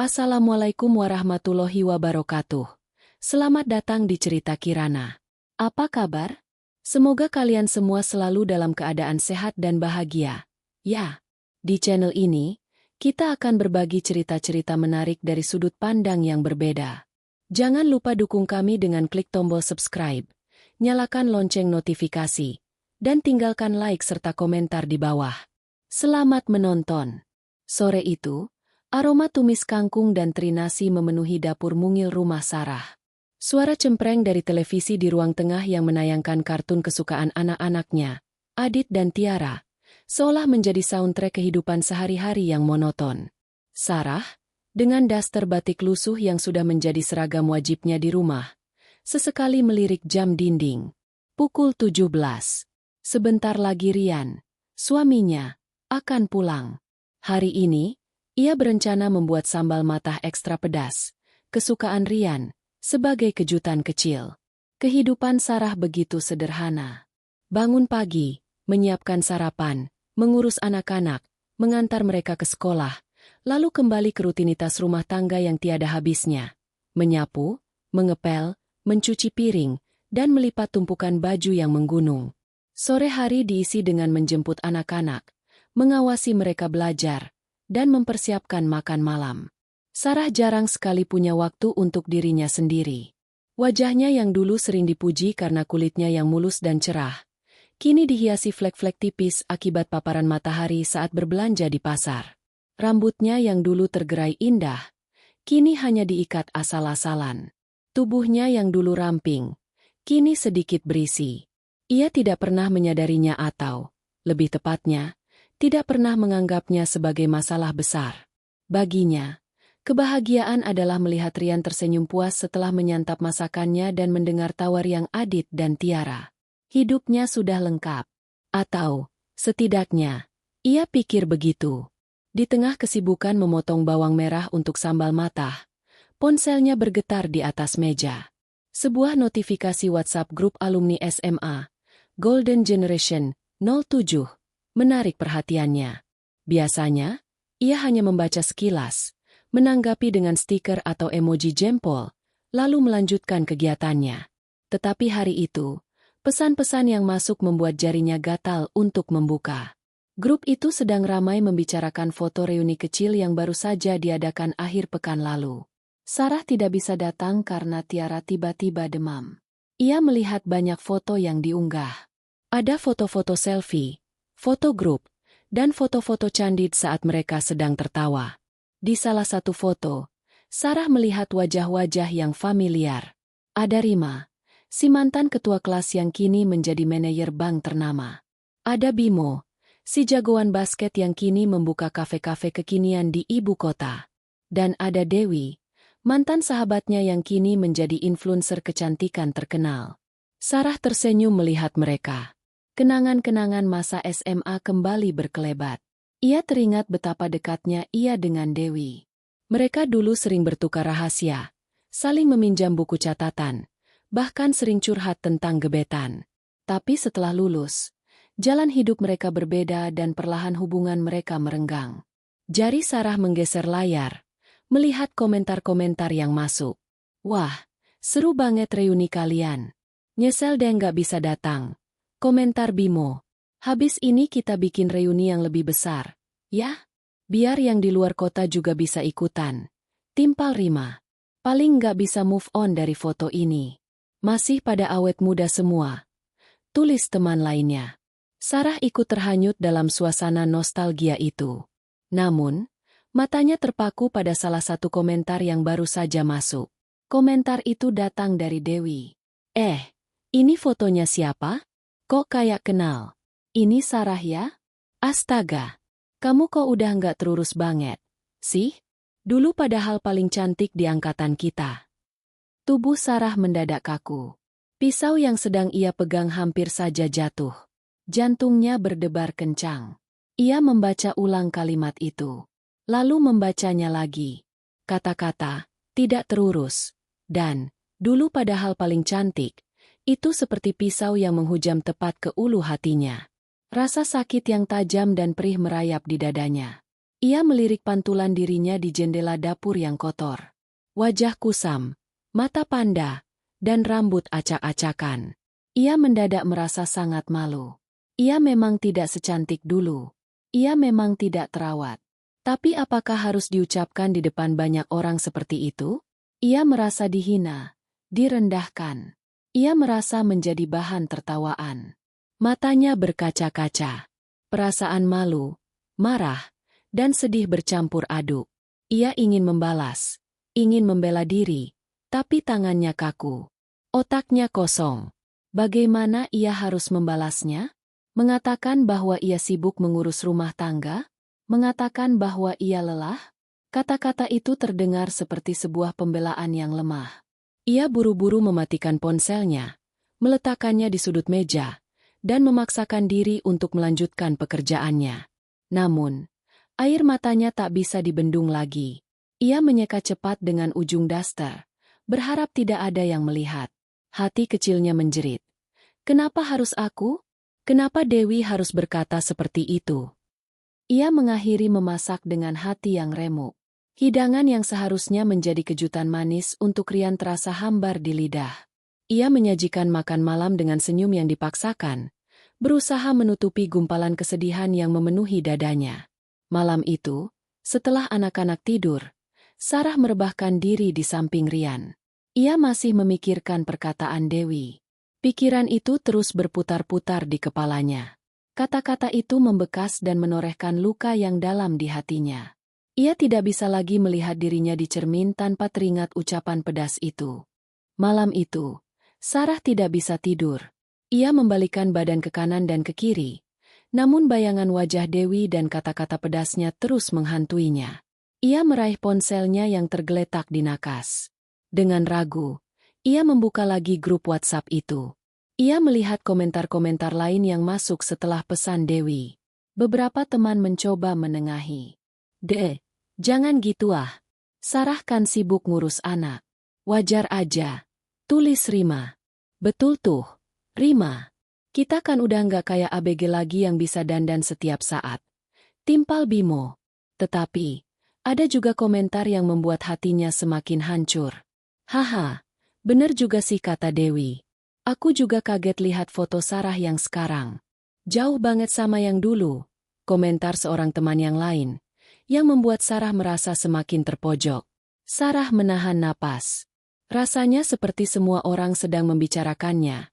Assalamualaikum warahmatullahi wabarakatuh. Selamat datang di Cerita Kirana. Apa kabar? Semoga kalian semua selalu dalam keadaan sehat dan bahagia. Ya, di channel ini, kita akan berbagi cerita-cerita menarik dari sudut pandang yang berbeda. Jangan lupa dukung kami dengan klik tombol subscribe, nyalakan lonceng notifikasi, dan tinggalkan like serta komentar di bawah. Selamat menonton. Sore itu, aroma tumis kangkung dan terinasi memenuhi dapur mungil rumah Sarah. Suara cempreng dari televisi di ruang tengah yang menayangkan kartun kesukaan anak-anaknya, Adit dan Tiara, seolah menjadi soundtrack kehidupan sehari-hari yang monoton. Sarah, dengan daster batik lusuh yang sudah menjadi seragam wajibnya di rumah, sesekali melirik jam dinding. Pukul 17. Sebentar lagi Rian, suaminya, akan pulang. Hari ini, ia berencana membuat sambal matah ekstra pedas, kesukaan Rian, sebagai kejutan kecil. Kehidupan Sarah begitu sederhana. Bangun pagi, menyiapkan sarapan, mengurus anak-anak, mengantar mereka ke sekolah, lalu kembali ke rutinitas rumah tangga yang tiada habisnya. Menyapu, mengepel, mencuci piring, dan melipat tumpukan baju yang menggunung. Sore hari diisi dengan menjemput anak-anak, mengawasi mereka belajar, dan mempersiapkan makan malam. Sarah jarang sekali punya waktu untuk dirinya sendiri. Wajahnya yang dulu sering dipuji karena kulitnya yang mulus dan cerah, kini dihiasi flek-flek tipis akibat paparan matahari saat berbelanja di pasar. Rambutnya yang dulu tergerai indah, kini hanya diikat asal-asalan. Tubuhnya yang dulu ramping, kini sedikit berisi. Ia tidak pernah menyadarinya atau, lebih tepatnya, tidak pernah menganggapnya sebagai masalah besar. Baginya, kebahagiaan adalah melihat Rian tersenyum puas setelah menyantap masakannya dan mendengar tawa Riang Adit dan Tiara. Hidupnya sudah lengkap. Atau, setidaknya, ia pikir begitu. Di tengah kesibukan memotong bawang merah untuk sambal matah, ponselnya bergetar di atas meja. Sebuah notifikasi WhatsApp grup alumni SMA, Golden Generation 07, menarik perhatiannya. Biasanya, ia hanya membaca sekilas, menanggapi dengan stiker atau emoji jempol, lalu melanjutkan kegiatannya. Tetapi hari itu, pesan-pesan yang masuk membuat jarinya gatal untuk membuka. Grup itu sedang ramai membicarakan foto reuni kecil yang baru saja diadakan akhir pekan lalu. Sarah tidak bisa datang karena Tiara tiba-tiba demam. Ia melihat banyak foto yang diunggah. Ada foto-foto selfie, foto grup, dan foto-foto candid saat mereka sedang tertawa. Di salah satu foto, Sarah melihat wajah-wajah yang familiar. Ada Rima, si mantan ketua kelas yang kini menjadi manajer bank ternama. Ada Bimo, si jagoan basket yang kini membuka kafe-kafe kekinian di ibu kota. Dan ada Dewi, mantan sahabatnya yang kini menjadi influencer kecantikan terkenal. Sarah tersenyum melihat mereka. Kenangan-kenangan masa SMA kembali berkelebat. Ia teringat betapa dekatnya ia dengan Dewi. Mereka dulu sering bertukar rahasia, saling meminjam buku catatan, bahkan sering curhat tentang gebetan. Tapi setelah lulus, jalan hidup mereka berbeda dan perlahan hubungan mereka merenggang. Jari Sarah menggeser layar, melihat komentar-komentar yang masuk. Wah, seru banget reuni kalian. Nyesel deh nggak bisa datang. Komentar Bimo. Habis ini kita bikin reuni yang lebih besar, ya? Biar yang di luar kota juga bisa ikutan. Timpal Rima. Paling nggak bisa move on dari foto ini. Masih pada awet muda semua. Tulis teman lainnya. Sarah ikut terhanyut dalam suasana nostalgia itu. Namun, matanya terpaku pada salah satu komentar yang baru saja masuk. Komentar itu datang dari Dewi. Ini fotonya siapa? Kok kayak kenal? Ini Sarah ya? Astaga, kamu kok udah nggak terurus banget, sih? Dulu padahal paling cantik di angkatan kita. Tubuh Sarah mendadak kaku. Pisau yang sedang ia pegang hampir saja jatuh. Jantungnya berdebar kencang. Ia membaca ulang kalimat itu. Lalu membacanya lagi. Kata-kata, tidak terurus. Dan, dulu padahal paling cantik. Itu seperti pisau yang menghujam tepat ke ulu hatinya. Rasa sakit yang tajam dan perih merayap di dadanya. Ia melirik pantulan dirinya di jendela dapur yang kotor. Wajah kusam, mata panda, dan rambut acak-acakan. Ia mendadak merasa sangat malu. Ia memang tidak secantik dulu. Ia memang tidak terawat. Tapi apakah harus diucapkan di depan banyak orang seperti itu? Ia merasa dihina, direndahkan. Ia merasa menjadi bahan tertawaan. Matanya berkaca-kaca. Perasaan malu, marah, dan sedih bercampur aduk. Ia ingin membalas, ingin membela diri, tapi tangannya kaku. Otaknya kosong. Bagaimana ia harus membalasnya? Mengatakan bahwa ia sibuk mengurus rumah tangga? Mengatakan bahwa ia lelah? Kata-kata itu terdengar seperti sebuah pembelaan yang lemah. Ia buru-buru mematikan ponselnya, meletakkannya di sudut meja, dan memaksakan diri untuk melanjutkan pekerjaannya. Namun, air matanya tak bisa dibendung lagi. Ia menyeka cepat dengan ujung daster, berharap tidak ada yang melihat. Hati kecilnya menjerit. Kenapa harus aku? Kenapa Dewi harus berkata seperti itu? Ia mengakhiri memasak dengan hati yang remuk. Hidangan yang seharusnya menjadi kejutan manis untuk Rian terasa hambar di lidah. Ia menyajikan makan malam dengan senyum yang dipaksakan, berusaha menutupi gumpalan kesedihan yang memenuhi dadanya. Malam itu, setelah anak-anak tidur, Sarah merebahkan diri di samping Rian. Ia masih memikirkan perkataan Dewi. Pikiran itu terus berputar-putar di kepalanya. Kata-kata itu membekas dan menorehkan luka yang dalam di hatinya. Ia tidak bisa lagi melihat dirinya di cermin tanpa teringat ucapan pedas itu. Malam itu, Sarah tidak bisa tidur. Ia membalikan badan ke kanan dan ke kiri. Namun bayangan wajah Dewi dan kata-kata pedasnya terus menghantuinya. Ia meraih ponselnya yang tergeletak di nakas. Dengan ragu, ia membuka lagi grup WhatsApp itu. Ia melihat komentar-komentar lain yang masuk setelah pesan Dewi. Beberapa teman mencoba menengahi. Jangan gitu ah. Sarah kan sibuk ngurus anak. Wajar aja. Tulis Rima. Betul tuh, Rima. Kita kan udah nggak kayak ABG lagi yang bisa dandan setiap saat. Timpal Bimo. Tetapi, ada juga komentar yang membuat hatinya semakin hancur. Haha, bener juga sih kata Dewi. Aku juga kaget lihat foto Sarah yang sekarang. Jauh banget sama yang dulu, komentar seorang teman yang lain, yang membuat Sarah merasa semakin terpojok. Sarah menahan napas. Rasanya seperti semua orang sedang membicarakannya,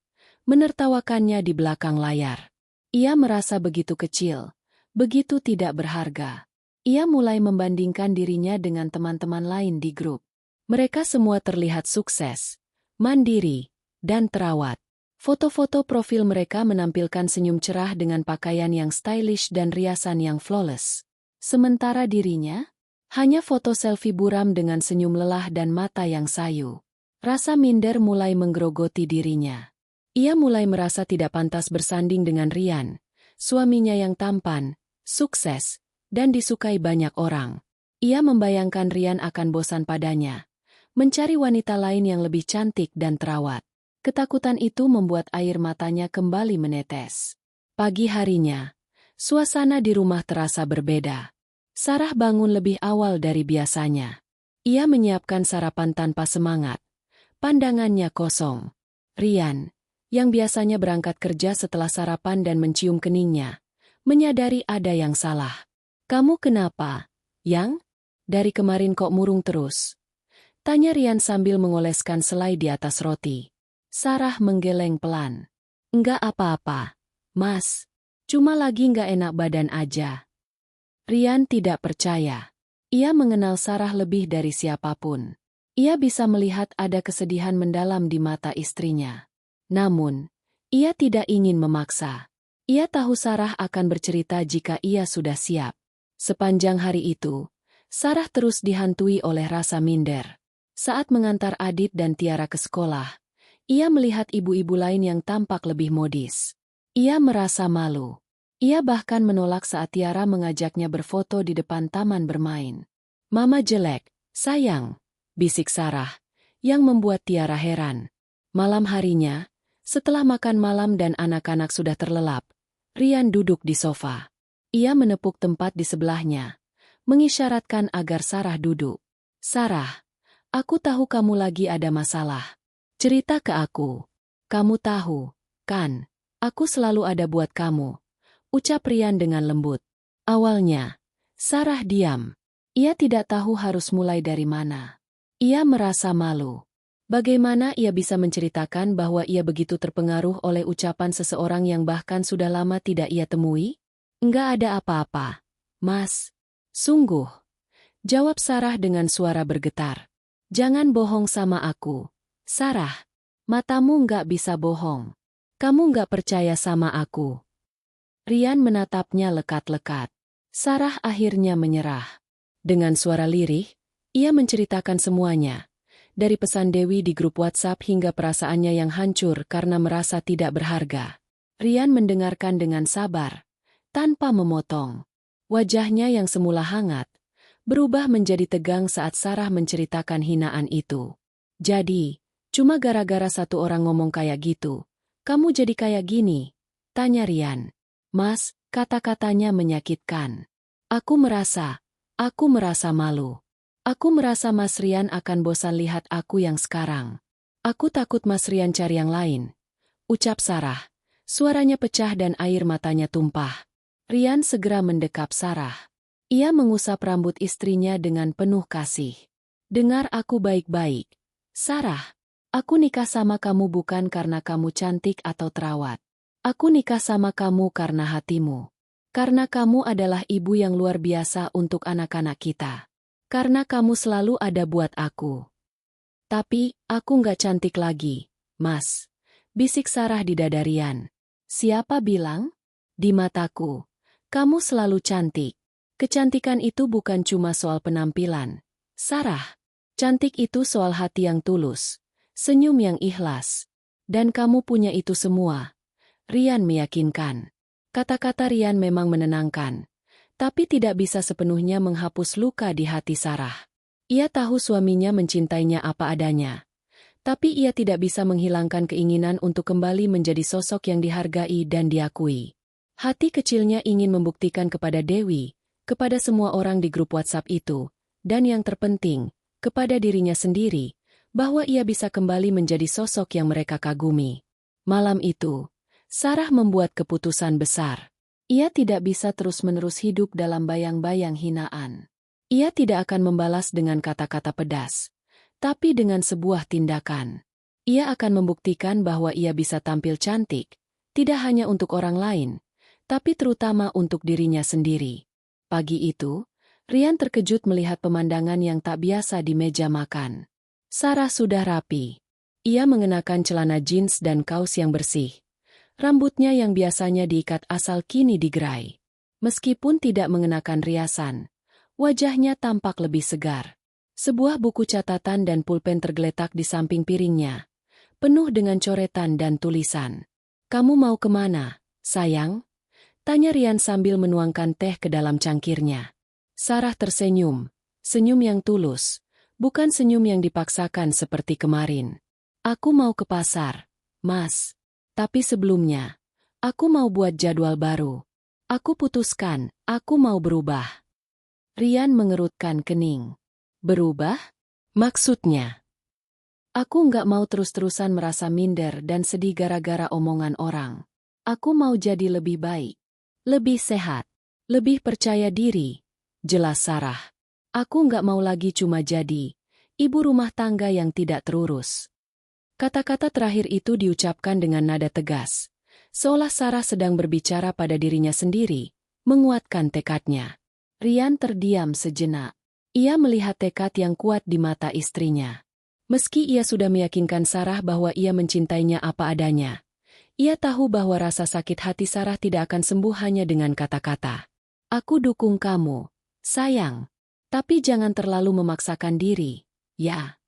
menertawakannya di belakang layar. Ia merasa begitu kecil, begitu tidak berharga. Ia mulai membandingkan dirinya dengan teman-teman lain di grup. Mereka semua terlihat sukses, mandiri, dan terawat. Foto-foto profil mereka menampilkan senyum cerah dengan pakaian yang stylish dan riasan yang flawless. Sementara dirinya, hanya foto selfie buram dengan senyum lelah dan mata yang sayu. Rasa minder mulai menggerogoti dirinya. Ia mulai merasa tidak pantas bersanding dengan Rian, suaminya yang tampan, sukses, dan disukai banyak orang. Ia membayangkan Rian akan bosan padanya, mencari wanita lain yang lebih cantik dan terawat. Ketakutan itu membuat air matanya kembali menetes. Pagi harinya, suasana di rumah terasa berbeda. Sarah bangun lebih awal dari biasanya. Ia menyiapkan sarapan tanpa semangat. Pandangannya kosong. Rian, yang biasanya berangkat kerja setelah sarapan dan mencium keningnya, menyadari ada yang salah. Kamu kenapa, Yang? Dari kemarin kok murung terus? Tanya Rian sambil mengoleskan selai di atas roti. Sarah menggeleng pelan. Enggak apa-apa, Mas. Cuma lagi enggak enak badan aja. Rian tidak percaya. Ia mengenal Sarah lebih dari siapapun. Ia bisa melihat ada kesedihan mendalam di mata istrinya. Namun, ia tidak ingin memaksa. Ia tahu Sarah akan bercerita jika ia sudah siap. Sepanjang hari itu, Sarah terus dihantui oleh rasa minder. Saat mengantar Adit dan Tiara ke sekolah, ia melihat ibu-ibu lain yang tampak lebih modis. Ia merasa malu. Ia bahkan menolak saat Tiara mengajaknya berfoto di depan taman bermain. Mama jelek, sayang, bisik Sarah, yang membuat Tiara heran. Malam harinya, setelah makan malam dan anak-anak sudah terlelap, Rian duduk di sofa. Ia menepuk tempat di sebelahnya, mengisyaratkan agar Sarah duduk. Sarah, aku tahu kamu lagi ada masalah. Cerita ke aku. Kamu tahu, kan? Aku selalu ada buat kamu, ucap Rian dengan lembut. Awalnya, Sarah diam. Ia tidak tahu harus mulai dari mana. Ia merasa malu. Bagaimana ia bisa menceritakan bahwa ia begitu terpengaruh oleh ucapan seseorang yang bahkan sudah lama tidak ia temui? Enggak ada apa-apa, Mas. Sungguh. Jawab Sarah dengan suara bergetar. Jangan bohong sama aku. Sarah, matamu nggak bisa bohong. Kamu nggak percaya sama aku. Rian menatapnya lekat-lekat. Sarah akhirnya menyerah. Dengan suara lirih, ia menceritakan semuanya. Dari pesan Dewi di grup WhatsApp hingga perasaannya yang hancur karena merasa tidak berharga. Rian mendengarkan dengan sabar, tanpa memotong. Wajahnya yang semula hangat, berubah menjadi tegang saat Sarah menceritakan hinaan itu. Jadi, cuma gara-gara satu orang ngomong kayak gitu, kamu jadi kayak gini? Tanya Rian. Mas, kata-katanya menyakitkan. Aku merasa malu. Aku merasa Mas Rian akan bosan lihat aku yang sekarang. Aku takut Mas Rian cari yang lain. Ucap Sarah. Suaranya pecah dan air matanya tumpah. Rian segera mendekap Sarah. Ia mengusap rambut istrinya dengan penuh kasih. Dengar aku baik-baik. Sarah, aku nikah sama kamu bukan karena kamu cantik atau terawat. Aku nikah sama kamu karena hatimu. Karena kamu adalah ibu yang luar biasa untuk anak-anak kita. Karena kamu selalu ada buat aku. Tapi, aku nggak cantik lagi, Mas. Bisik Sarah di dada Rian. Siapa bilang? Di mataku. Kamu selalu cantik. Kecantikan itu bukan cuma soal penampilan. Sarah, cantik itu soal hati yang tulus. Senyum yang ikhlas. Dan kamu punya itu semua. Rian meyakinkan. Kata-kata Rian memang menenangkan, tapi tidak bisa sepenuhnya menghapus luka di hati Sarah. Ia tahu suaminya mencintainya apa adanya, tapi ia tidak bisa menghilangkan keinginan untuk kembali menjadi sosok yang dihargai dan diakui. Hati kecilnya ingin membuktikan kepada Dewi, kepada semua orang di grup WhatsApp itu, dan yang terpenting, kepada dirinya sendiri, bahwa ia bisa kembali menjadi sosok yang mereka kagumi. Malam itu, Sarah membuat keputusan besar. Ia tidak bisa terus-menerus hidup dalam bayang-bayang hinaan. Ia tidak akan membalas dengan kata-kata pedas, tapi dengan sebuah tindakan. Ia akan membuktikan bahwa ia bisa tampil cantik, tidak hanya untuk orang lain, tapi terutama untuk dirinya sendiri. Pagi itu, Rian terkejut melihat pemandangan yang tak biasa di meja makan. Sarah sudah rapi. Ia mengenakan celana jeans dan kaos yang bersih. Rambutnya yang biasanya diikat asal kini digerai. Meskipun tidak mengenakan riasan, wajahnya tampak lebih segar. Sebuah buku catatan dan pulpen tergeletak di samping piringnya, penuh dengan coretan dan tulisan. Kamu mau kemana, sayang? Tanya Rian sambil menuangkan teh ke dalam cangkirnya. Sarah tersenyum, senyum yang tulus, bukan senyum yang dipaksakan seperti kemarin. Aku mau ke pasar, Mas. Tapi sebelumnya, aku mau buat jadwal baru. Aku putuskan, aku mau berubah. Rian mengerutkan kening. Berubah? Maksudnya? Aku nggak mau terus-terusan merasa minder dan sedih gara-gara omongan orang. Aku mau jadi lebih baik, lebih sehat, lebih percaya diri. Jelas Sarah. Aku nggak mau lagi cuma jadi ibu rumah tangga yang tidak terurus. Kata-kata terakhir itu diucapkan dengan nada tegas, seolah Sarah sedang berbicara pada dirinya sendiri, menguatkan tekadnya. Rian terdiam sejenak. Ia melihat tekad yang kuat di mata istrinya. Meski ia sudah meyakinkan Sarah bahwa ia mencintainya apa adanya, ia tahu bahwa rasa sakit hati Sarah tidak akan sembuh hanya dengan kata-kata. Aku dukung kamu, sayang. Tapi jangan terlalu memaksakan diri, ya.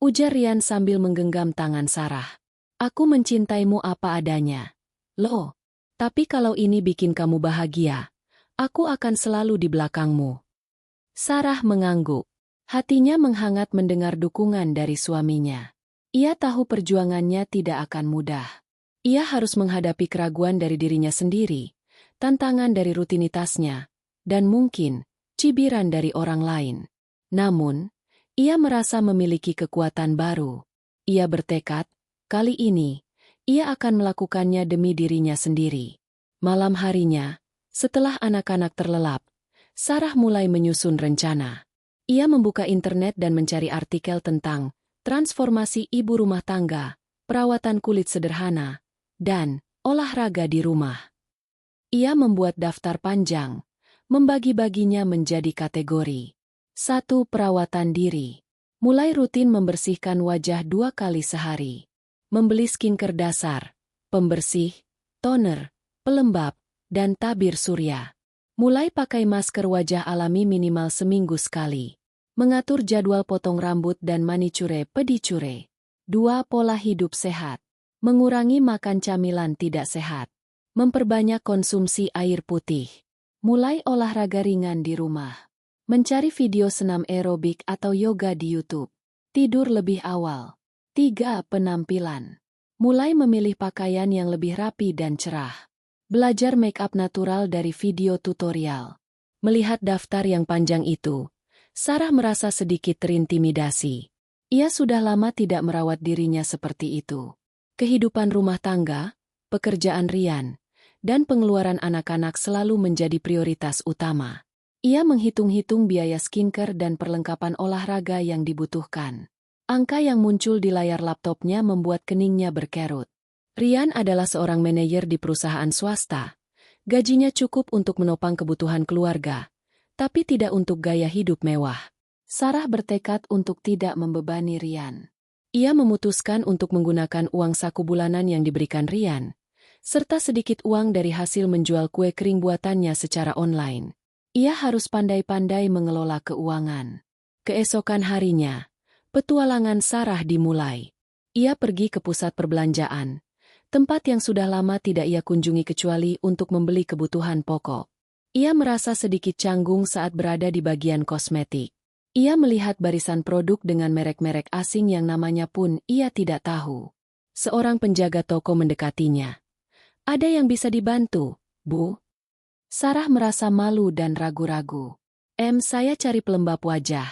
Ujar Rian sambil menggenggam tangan Sarah. Aku mencintaimu apa adanya. Loh, tapi kalau ini bikin kamu bahagia, aku akan selalu di belakangmu. Sarah mengangguk. Hatinya menghangat mendengar dukungan dari suaminya. Ia tahu perjuangannya tidak akan mudah. Ia harus menghadapi keraguan dari dirinya sendiri, tantangan dari rutinitasnya, dan mungkin cibiran dari orang lain. Namun, ia merasa memiliki kekuatan baru. Ia bertekad, kali ini, ia akan melakukannya demi dirinya sendiri. Malam harinya, setelah anak-anak terlelap, Sarah mulai menyusun rencana. Ia membuka internet dan mencari artikel tentang transformasi ibu rumah tangga, perawatan kulit sederhana, dan olahraga di rumah. Ia membuat daftar panjang, membagi-baginya menjadi kategori. 1. Perawatan diri. Mulai rutin membersihkan wajah 2 kali sehari. Membeli skincare dasar, pembersih, toner, pelembab, dan tabir surya. Mulai pakai masker wajah alami minimal seminggu sekali. Mengatur jadwal potong rambut dan manicure pedicure. 2. Pola hidup sehat. Mengurangi makan camilan tidak sehat. Memperbanyak konsumsi air putih. Mulai olahraga ringan di rumah. Mencari video senam aerobik atau yoga di YouTube. Tidur lebih awal. 3. Penampilan. Mulai memilih pakaian yang lebih rapi dan cerah. Belajar make up natural dari video tutorial. Melihat daftar yang panjang itu, Sarah merasa sedikit terintimidasi. Ia sudah lama tidak merawat dirinya seperti itu. Kehidupan rumah tangga, pekerjaan Ryan, dan pengeluaran anak-anak selalu menjadi prioritas utama. Ia menghitung-hitung biaya skincare dan perlengkapan olahraga yang dibutuhkan. Angka yang muncul di layar laptopnya membuat keningnya berkerut. Ryan adalah seorang manajer di perusahaan swasta. Gajinya cukup untuk menopang kebutuhan keluarga, tapi tidak untuk gaya hidup mewah. Sarah bertekad untuk tidak membebani Ryan. Ia memutuskan untuk menggunakan uang saku bulanan yang diberikan Ryan, serta sedikit uang dari hasil menjual kue kering buatannya secara online. Ia harus pandai-pandai mengelola keuangan. Keesokan harinya, petualangan Sarah dimulai. Ia pergi ke pusat perbelanjaan, tempat yang sudah lama tidak ia kunjungi kecuali untuk membeli kebutuhan pokok. Ia merasa sedikit canggung saat berada di bagian kosmetik. Ia melihat barisan produk dengan merek-merek asing yang namanya pun ia tidak tahu. Seorang penjaga toko mendekatinya. "Ada yang bisa dibantu, Bu?" Sarah merasa malu dan ragu-ragu. Saya cari pelembab wajah,"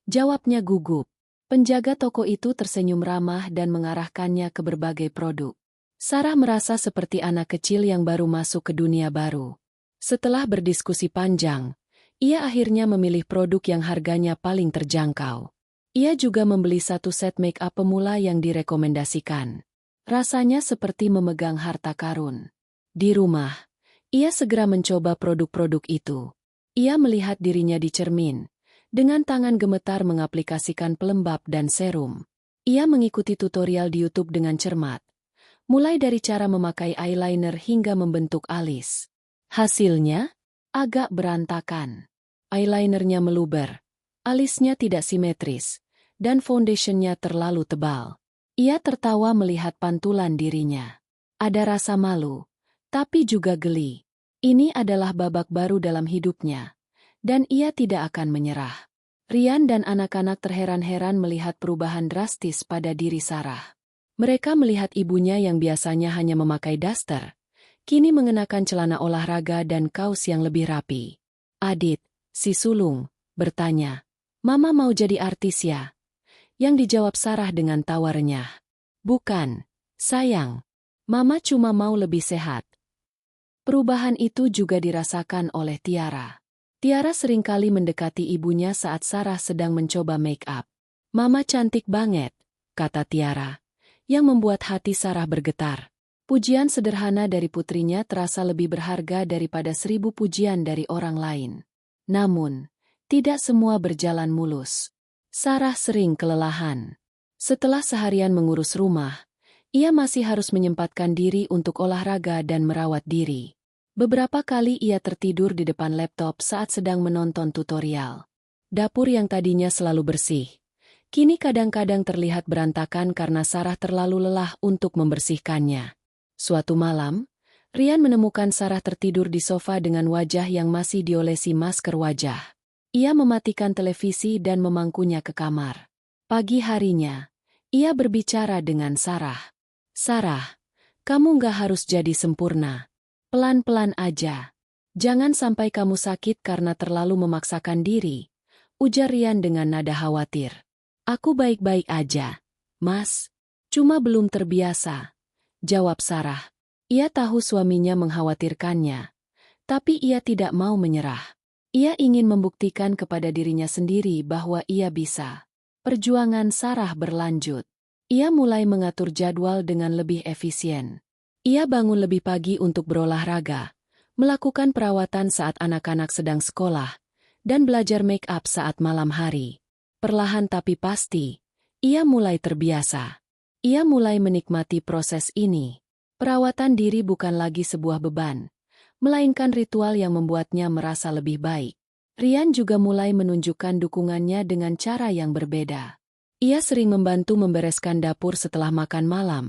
jawabnya gugup. Penjaga toko itu tersenyum ramah dan mengarahkannya ke berbagai produk. Sarah merasa seperti anak kecil yang baru masuk ke dunia baru. Setelah berdiskusi panjang, ia akhirnya memilih produk yang harganya paling terjangkau. Ia juga membeli 1 set make up pemula yang direkomendasikan. Rasanya seperti memegang harta karun. Di rumah, ia segera mencoba produk-produk itu. Ia melihat dirinya di cermin, dengan tangan gemetar mengaplikasikan pelembab dan serum. Ia mengikuti tutorial di YouTube dengan cermat, mulai dari cara memakai eyeliner hingga membentuk alis. Hasilnya, agak berantakan. Eyelinernya meluber, alisnya tidak simetris, dan foundationnya terlalu tebal. Ia tertawa melihat pantulan dirinya. Ada rasa malu, tapi juga geli. Ini adalah babak baru dalam hidupnya, dan ia tidak akan menyerah. Ryan dan anak-anak terheran-heran melihat perubahan drastis pada diri Sarah. Mereka melihat ibunya yang biasanya hanya memakai daster, kini mengenakan celana olahraga dan kaos yang lebih rapi. Adit, si sulung, bertanya, "Mama mau jadi artis ya?" Yang dijawab Sarah dengan tawarnya. "Bukan, sayang. Mama cuma mau lebih sehat." Perubahan itu juga dirasakan oleh Tiara. Tiara seringkali mendekati ibunya saat Sarah sedang mencoba make up. "Mama cantik banget," kata Tiara, yang membuat hati Sarah bergetar. Pujian sederhana dari putrinya terasa lebih berharga daripada 1000 pujian dari orang lain. Namun, tidak semua berjalan mulus. Sarah sering kelelahan. Setelah seharian mengurus rumah, ia masih harus menyempatkan diri untuk olahraga dan merawat diri. Beberapa kali ia tertidur di depan laptop saat sedang menonton tutorial. Dapur yang tadinya selalu bersih, kini kadang-kadang terlihat berantakan karena Sarah terlalu lelah untuk membersihkannya. Suatu malam, Ryan menemukan Sarah tertidur di sofa dengan wajah yang masih diolesi masker wajah. Ia mematikan televisi dan memangkunya ke kamar. Pagi harinya, ia berbicara dengan Sarah. "Sarah, kamu nggak harus jadi sempurna. Pelan-pelan aja. Jangan sampai kamu sakit karena terlalu memaksakan diri, ujar Rian dengan nada khawatir. Aku baik-baik aja, Mas. Cuma belum terbiasa, jawab Sarah. Ia tahu suaminya mengkhawatirkannya, tapi ia tidak mau menyerah. Ia ingin membuktikan kepada dirinya sendiri bahwa ia bisa. Perjuangan Sarah berlanjut. Ia mulai mengatur jadwal dengan lebih efisien. Ia bangun lebih pagi untuk berolahraga, melakukan perawatan saat anak-anak sedang sekolah, dan belajar make up saat malam hari. Perlahan tapi pasti, ia mulai terbiasa. Ia mulai menikmati proses ini. Perawatan diri bukan lagi sebuah beban, melainkan ritual yang membuatnya merasa lebih baik. Rian juga mulai menunjukkan dukungannya dengan cara yang berbeda. Ia sering membantu membereskan dapur setelah makan malam,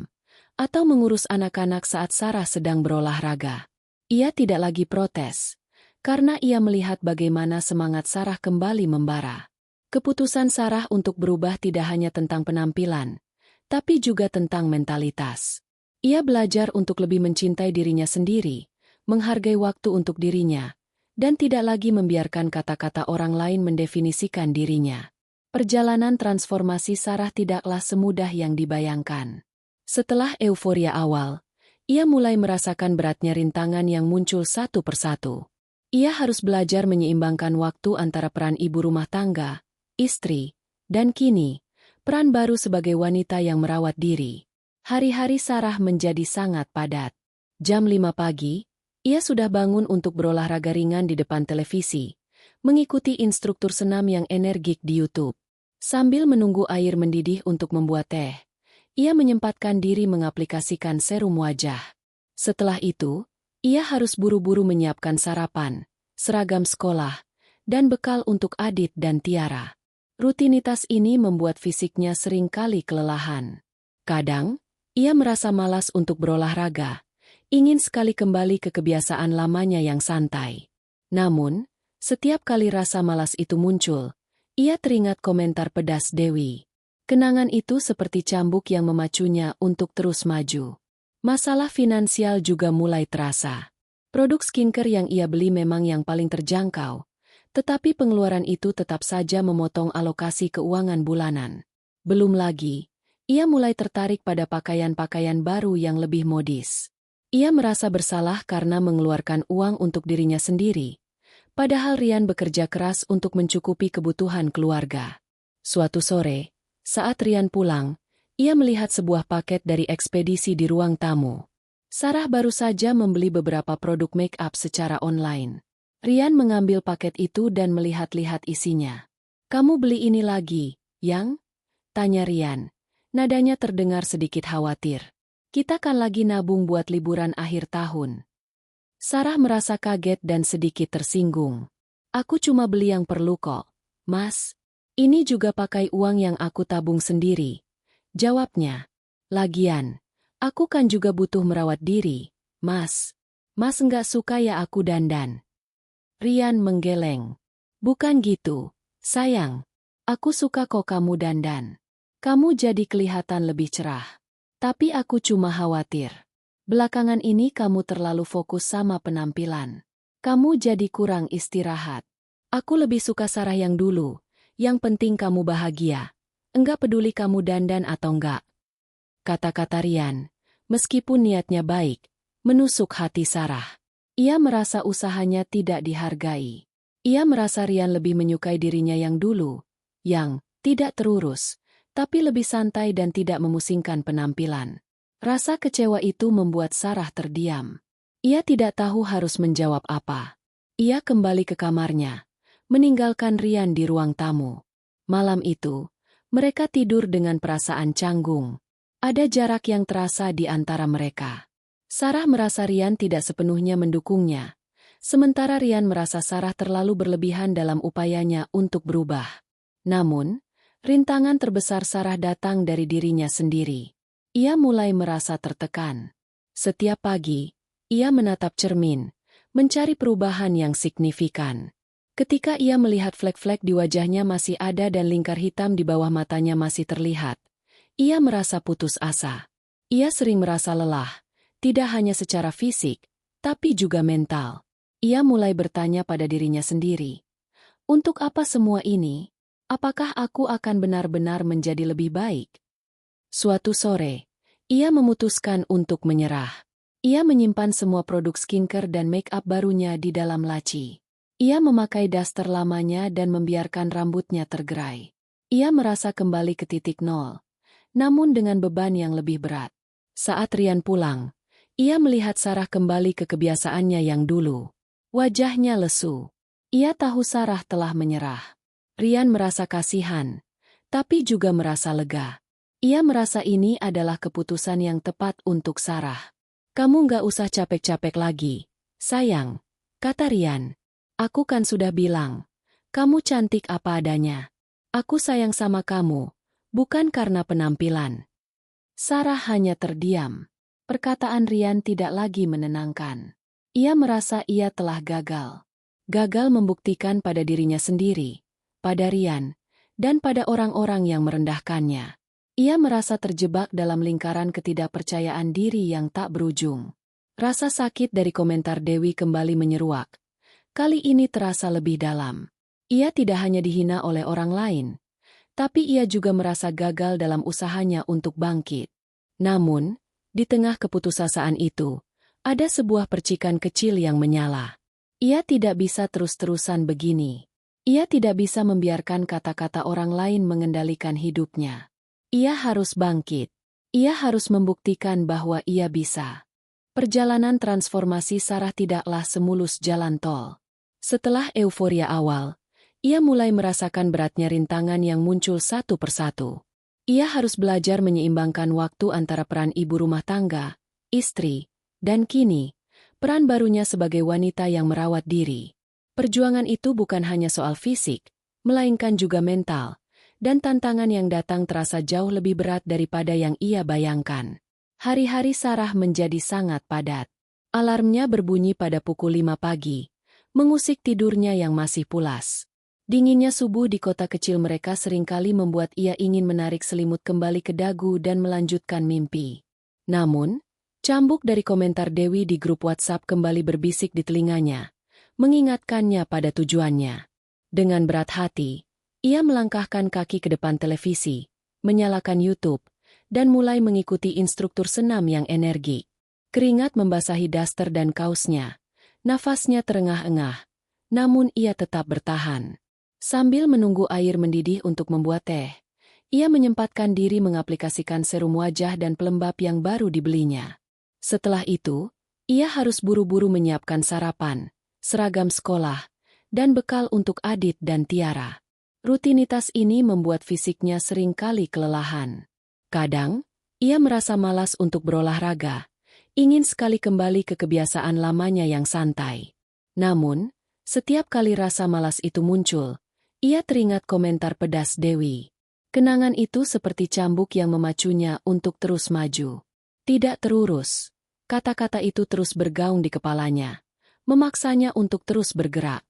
atau mengurus anak-anak saat Sarah sedang berolahraga. Ia tidak lagi protes, karena ia melihat bagaimana semangat Sarah kembali membara. Keputusan Sarah untuk berubah tidak hanya tentang penampilan, tapi juga tentang mentalitas. Ia belajar untuk lebih mencintai dirinya sendiri, menghargai waktu untuk dirinya, dan tidak lagi membiarkan kata-kata orang lain mendefinisikan dirinya. Perjalanan transformasi Sarah tidaklah semudah yang dibayangkan. Setelah euforia awal, ia mulai merasakan beratnya rintangan yang muncul satu persatu. Ia harus belajar menyeimbangkan waktu antara peran ibu rumah tangga, istri, dan kini, peran baru sebagai wanita yang merawat diri. Hari-hari Sarah menjadi sangat padat. Jam 5 pagi, ia sudah bangun untuk berolahraga ringan di depan televisi, mengikuti instruktur senam yang energik di YouTube. Sambil menunggu air mendidih untuk membuat teh, ia menyempatkan diri mengaplikasikan serum wajah. Setelah itu, ia harus buru-buru menyiapkan sarapan, seragam sekolah, dan bekal untuk Adit dan Tiara. Rutinitas ini membuat fisiknya seringkali kelelahan. Kadang, ia merasa malas untuk berolahraga, ingin sekali kembali ke kebiasaan lamanya yang santai. Namun, setiap kali rasa malas itu muncul, ia teringat komentar pedas Dewi. Kenangan itu seperti cambuk yang memacunya untuk terus maju. Masalah finansial juga mulai terasa. Produk skincare yang ia beli memang yang paling terjangkau, tetapi pengeluaran itu tetap saja memotong alokasi keuangan bulanan. Belum lagi, ia mulai tertarik pada pakaian-pakaian baru yang lebih modis. Ia merasa bersalah karena mengeluarkan uang untuk dirinya sendiri, padahal Rian bekerja keras untuk mencukupi kebutuhan keluarga. Suatu sore, saat Rian pulang, ia melihat sebuah paket dari ekspedisi di ruang tamu. Sarah baru saja membeli beberapa produk make up secara online. Rian mengambil paket itu dan melihat-lihat isinya. "Kamu beli ini lagi, Yang?" tanya Rian. Nadanya terdengar sedikit khawatir. "Kita kan lagi nabung buat liburan akhir tahun." Sarah merasa kaget dan sedikit tersinggung. "Aku cuma beli yang perlu kok, Mas. Ini juga pakai uang yang aku tabung sendiri," jawabnya. "Lagian, aku kan juga butuh merawat diri, Mas. Mas nggak suka ya aku dandan?" Rian menggeleng. "Bukan gitu, sayang. Aku suka kok kamu dandan. Kamu jadi kelihatan lebih cerah. Tapi aku cuma khawatir. Belakangan ini kamu terlalu fokus sama penampilan. Kamu jadi kurang istirahat. Aku lebih suka Sarah yang dulu. Yang penting kamu bahagia. Enggak peduli kamu dandan atau enggak." Kata-kata Rian, meskipun niatnya baik, menusuk hati Sarah. Ia merasa usahanya tidak dihargai. Ia merasa Rian lebih menyukai dirinya yang dulu, yang tidak terurus, tapi lebih santai dan tidak memusingkan penampilan. Rasa kecewa itu membuat Sarah terdiam. Ia tidak tahu harus menjawab apa. Ia kembali ke kamarnya, meninggalkan Rian di ruang tamu. Malam itu, mereka tidur dengan perasaan canggung. Ada jarak yang terasa di antara mereka. Sarah merasa Rian tidak sepenuhnya mendukungnya, sementara Rian merasa Sarah terlalu berlebihan dalam upayanya untuk berubah. Namun, rintangan terbesar Sarah datang dari dirinya sendiri. Ia mulai merasa tertekan. Setiap pagi, ia menatap cermin, mencari perubahan yang signifikan. Ketika ia melihat flek-flek di wajahnya masih ada dan lingkar hitam di bawah matanya masih terlihat, ia merasa putus asa. Ia sering merasa lelah, tidak hanya secara fisik, tapi juga mental. Ia mulai bertanya pada dirinya sendiri. Untuk apa semua ini? Apakah aku akan benar-benar menjadi lebih baik? Suatu sore, ia memutuskan untuk menyerah. Ia menyimpan semua produk skincare dan make-up barunya di dalam laci. Ia memakai daster lamanya dan membiarkan rambutnya tergerai. Ia merasa kembali ke titik nol, namun dengan beban yang lebih berat. Saat Rian pulang, ia melihat Sarah kembali ke kebiasaannya yang dulu. Wajahnya lesu. Ia tahu Sarah telah menyerah. Rian merasa kasihan, tapi juga merasa lega. Ia merasa ini adalah keputusan yang tepat untuk Sarah. Kamu nggak usah capek-capek lagi, sayang, kata Rian. Aku kan sudah bilang, kamu cantik apa adanya. Aku sayang sama kamu, bukan karena penampilan. Sarah hanya terdiam. Perkataan Rian tidak lagi menenangkan. Ia merasa ia telah gagal. Gagal membuktikan pada dirinya sendiri, pada Rian, dan pada orang-orang yang merendahkannya. Ia merasa terjebak dalam lingkaran ketidakpercayaan diri yang tak berujung. Rasa sakit dari komentar Dewi kembali menyeruak. Kali ini terasa lebih dalam. Ia tidak hanya dihina oleh orang lain, tapi ia juga merasa gagal dalam usahanya untuk bangkit. Namun, di tengah keputusasaan itu, ada sebuah percikan kecil yang menyala. Ia tidak bisa terus-terusan begini. Ia tidak bisa membiarkan kata-kata orang lain mengendalikan hidupnya. Ia harus bangkit. Ia harus membuktikan bahwa ia bisa. Perjalanan transformasi Sarah tidaklah semulus jalan tol. Setelah euforia awal, ia mulai merasakan beratnya rintangan yang muncul satu persatu. Ia harus belajar menyeimbangkan waktu antara peran ibu rumah tangga, istri, dan kini, peran barunya sebagai wanita yang merawat diri. Perjuangan itu bukan hanya soal fisik, melainkan juga mental. Dan tantangan yang datang terasa jauh lebih berat daripada yang ia bayangkan. Hari-hari Sarah menjadi sangat padat. Alarmnya berbunyi pada pukul 5 pagi, mengusik tidurnya yang masih pulas. Dinginnya subuh di kota kecil mereka seringkali membuat ia ingin menarik selimut kembali ke dagu dan melanjutkan mimpi. Namun, cambuk dari komentar Dewi di grup WhatsApp kembali berbisik di telinganya, mengingatkannya pada tujuannya. Dengan berat hati, ia melangkahkan kaki ke depan televisi, menyalakan YouTube, dan mulai mengikuti instruktur senam yang energik. Keringat membasahi daster dan kaosnya. Nafasnya terengah-engah, namun ia tetap bertahan. Sambil menunggu air mendidih untuk membuat teh, ia menyempatkan diri mengaplikasikan serum wajah dan pelembab yang baru dibelinya. Setelah itu, ia harus buru-buru menyiapkan sarapan, seragam sekolah, dan bekal untuk Adit dan Tiara. Rutinitas ini membuat fisiknya seringkali kelelahan. Kadang, ia merasa malas untuk berolahraga, ingin sekali kembali ke kebiasaan lamanya yang santai. Namun, setiap kali rasa malas itu muncul, ia teringat komentar pedas Dewi. Kenangan itu seperti cambuk yang memacunya untuk terus maju. Tidak terurus. Kata-kata itu terus bergaung di kepalanya, memaksanya untuk terus bergerak.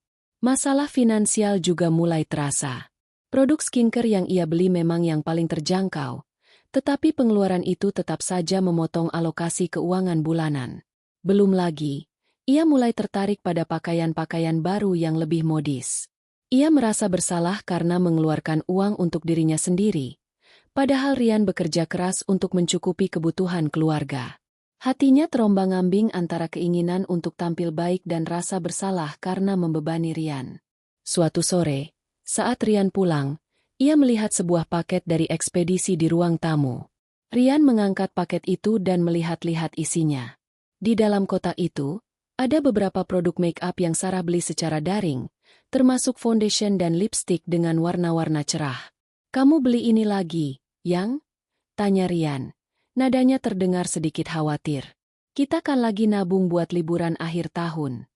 Masalah finansial juga mulai terasa. Produk skincare yang ia beli memang yang paling terjangkau, tetapi pengeluaran itu tetap saja memotong alokasi keuangan bulanan. Belum lagi, ia mulai tertarik pada pakaian-pakaian baru yang lebih modis. Ia merasa bersalah karena mengeluarkan uang untuk dirinya sendiri, padahal Rian bekerja keras untuk mencukupi kebutuhan keluarga. Hatinya terombang-ambing antara keinginan untuk tampil baik dan rasa bersalah karena membebani Rian. Suatu sore, saat Rian pulang, ia melihat sebuah paket dari ekspedisi di ruang tamu. Rian mengangkat paket itu dan melihat-lihat isinya. Di dalam kotak itu, ada beberapa produk make-up yang Sarah beli secara daring, termasuk foundation dan lipstick dengan warna-warna cerah. "Kamu beli ini lagi, Yang?" tanya Rian. Nadanya terdengar sedikit khawatir. "Kita kan lagi nabung buat liburan akhir tahun."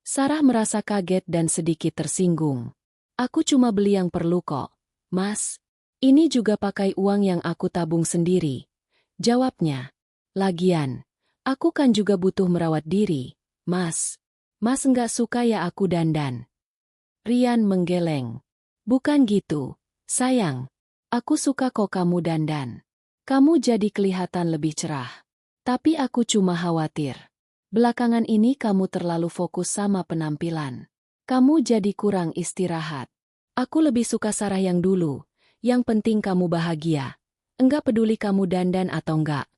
Sarah merasa kaget dan sedikit tersinggung. "Aku cuma beli yang perlu kok, Mas. Ini juga pakai uang yang aku tabung sendiri," jawabnya. "Lagian, aku kan juga butuh merawat diri, Mas. Mas nggak suka ya aku dandan?" Rian menggeleng. "Bukan gitu, sayang. Aku suka kok kamu dandan. Kamu jadi kelihatan lebih cerah. Tapi aku cuma khawatir. Belakangan ini kamu terlalu fokus sama penampilan. Kamu jadi kurang istirahat. Aku lebih suka Sarah yang dulu. Yang penting kamu bahagia. Enggak peduli kamu dandan atau enggak.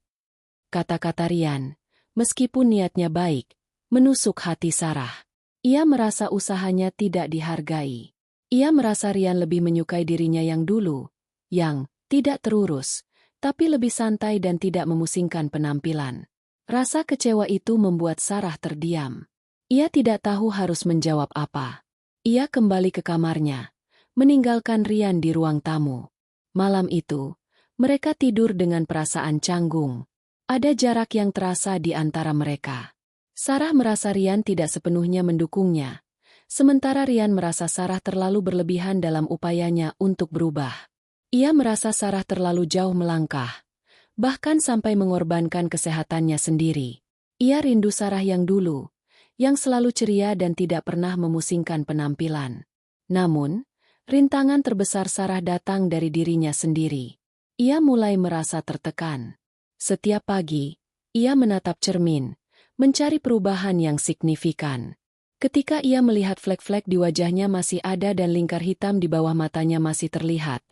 Kata-kata Rian, meskipun niatnya baik, menusuk hati Sarah. Ia merasa usahanya tidak dihargai. Ia merasa Rian lebih menyukai dirinya yang dulu, yang tidak terurus, tapi lebih santai dan tidak memusingkan penampilan. Rasa kecewa itu membuat Sarah terdiam. Ia tidak tahu harus menjawab apa. Ia kembali ke kamarnya, meninggalkan Rian di ruang tamu. Malam itu, mereka tidur dengan perasaan canggung. Ada jarak yang terasa di antara mereka. Sarah merasa Rian tidak sepenuhnya mendukungnya, sementara Rian merasa Sarah terlalu berlebihan dalam upayanya untuk berubah. Ia merasa Sarah terlalu jauh melangkah, bahkan sampai mengorbankan kesehatannya sendiri. Ia rindu Sarah yang dulu, yang selalu ceria dan tidak pernah memusingkan penampilan. Namun, rintangan terbesar Sarah datang dari dirinya sendiri. Ia mulai merasa tertekan. Setiap pagi, ia menatap cermin, mencari perubahan yang signifikan. Ketika ia melihat flek-flek di wajahnya masih ada dan lingkar hitam di bawah matanya masih terlihat,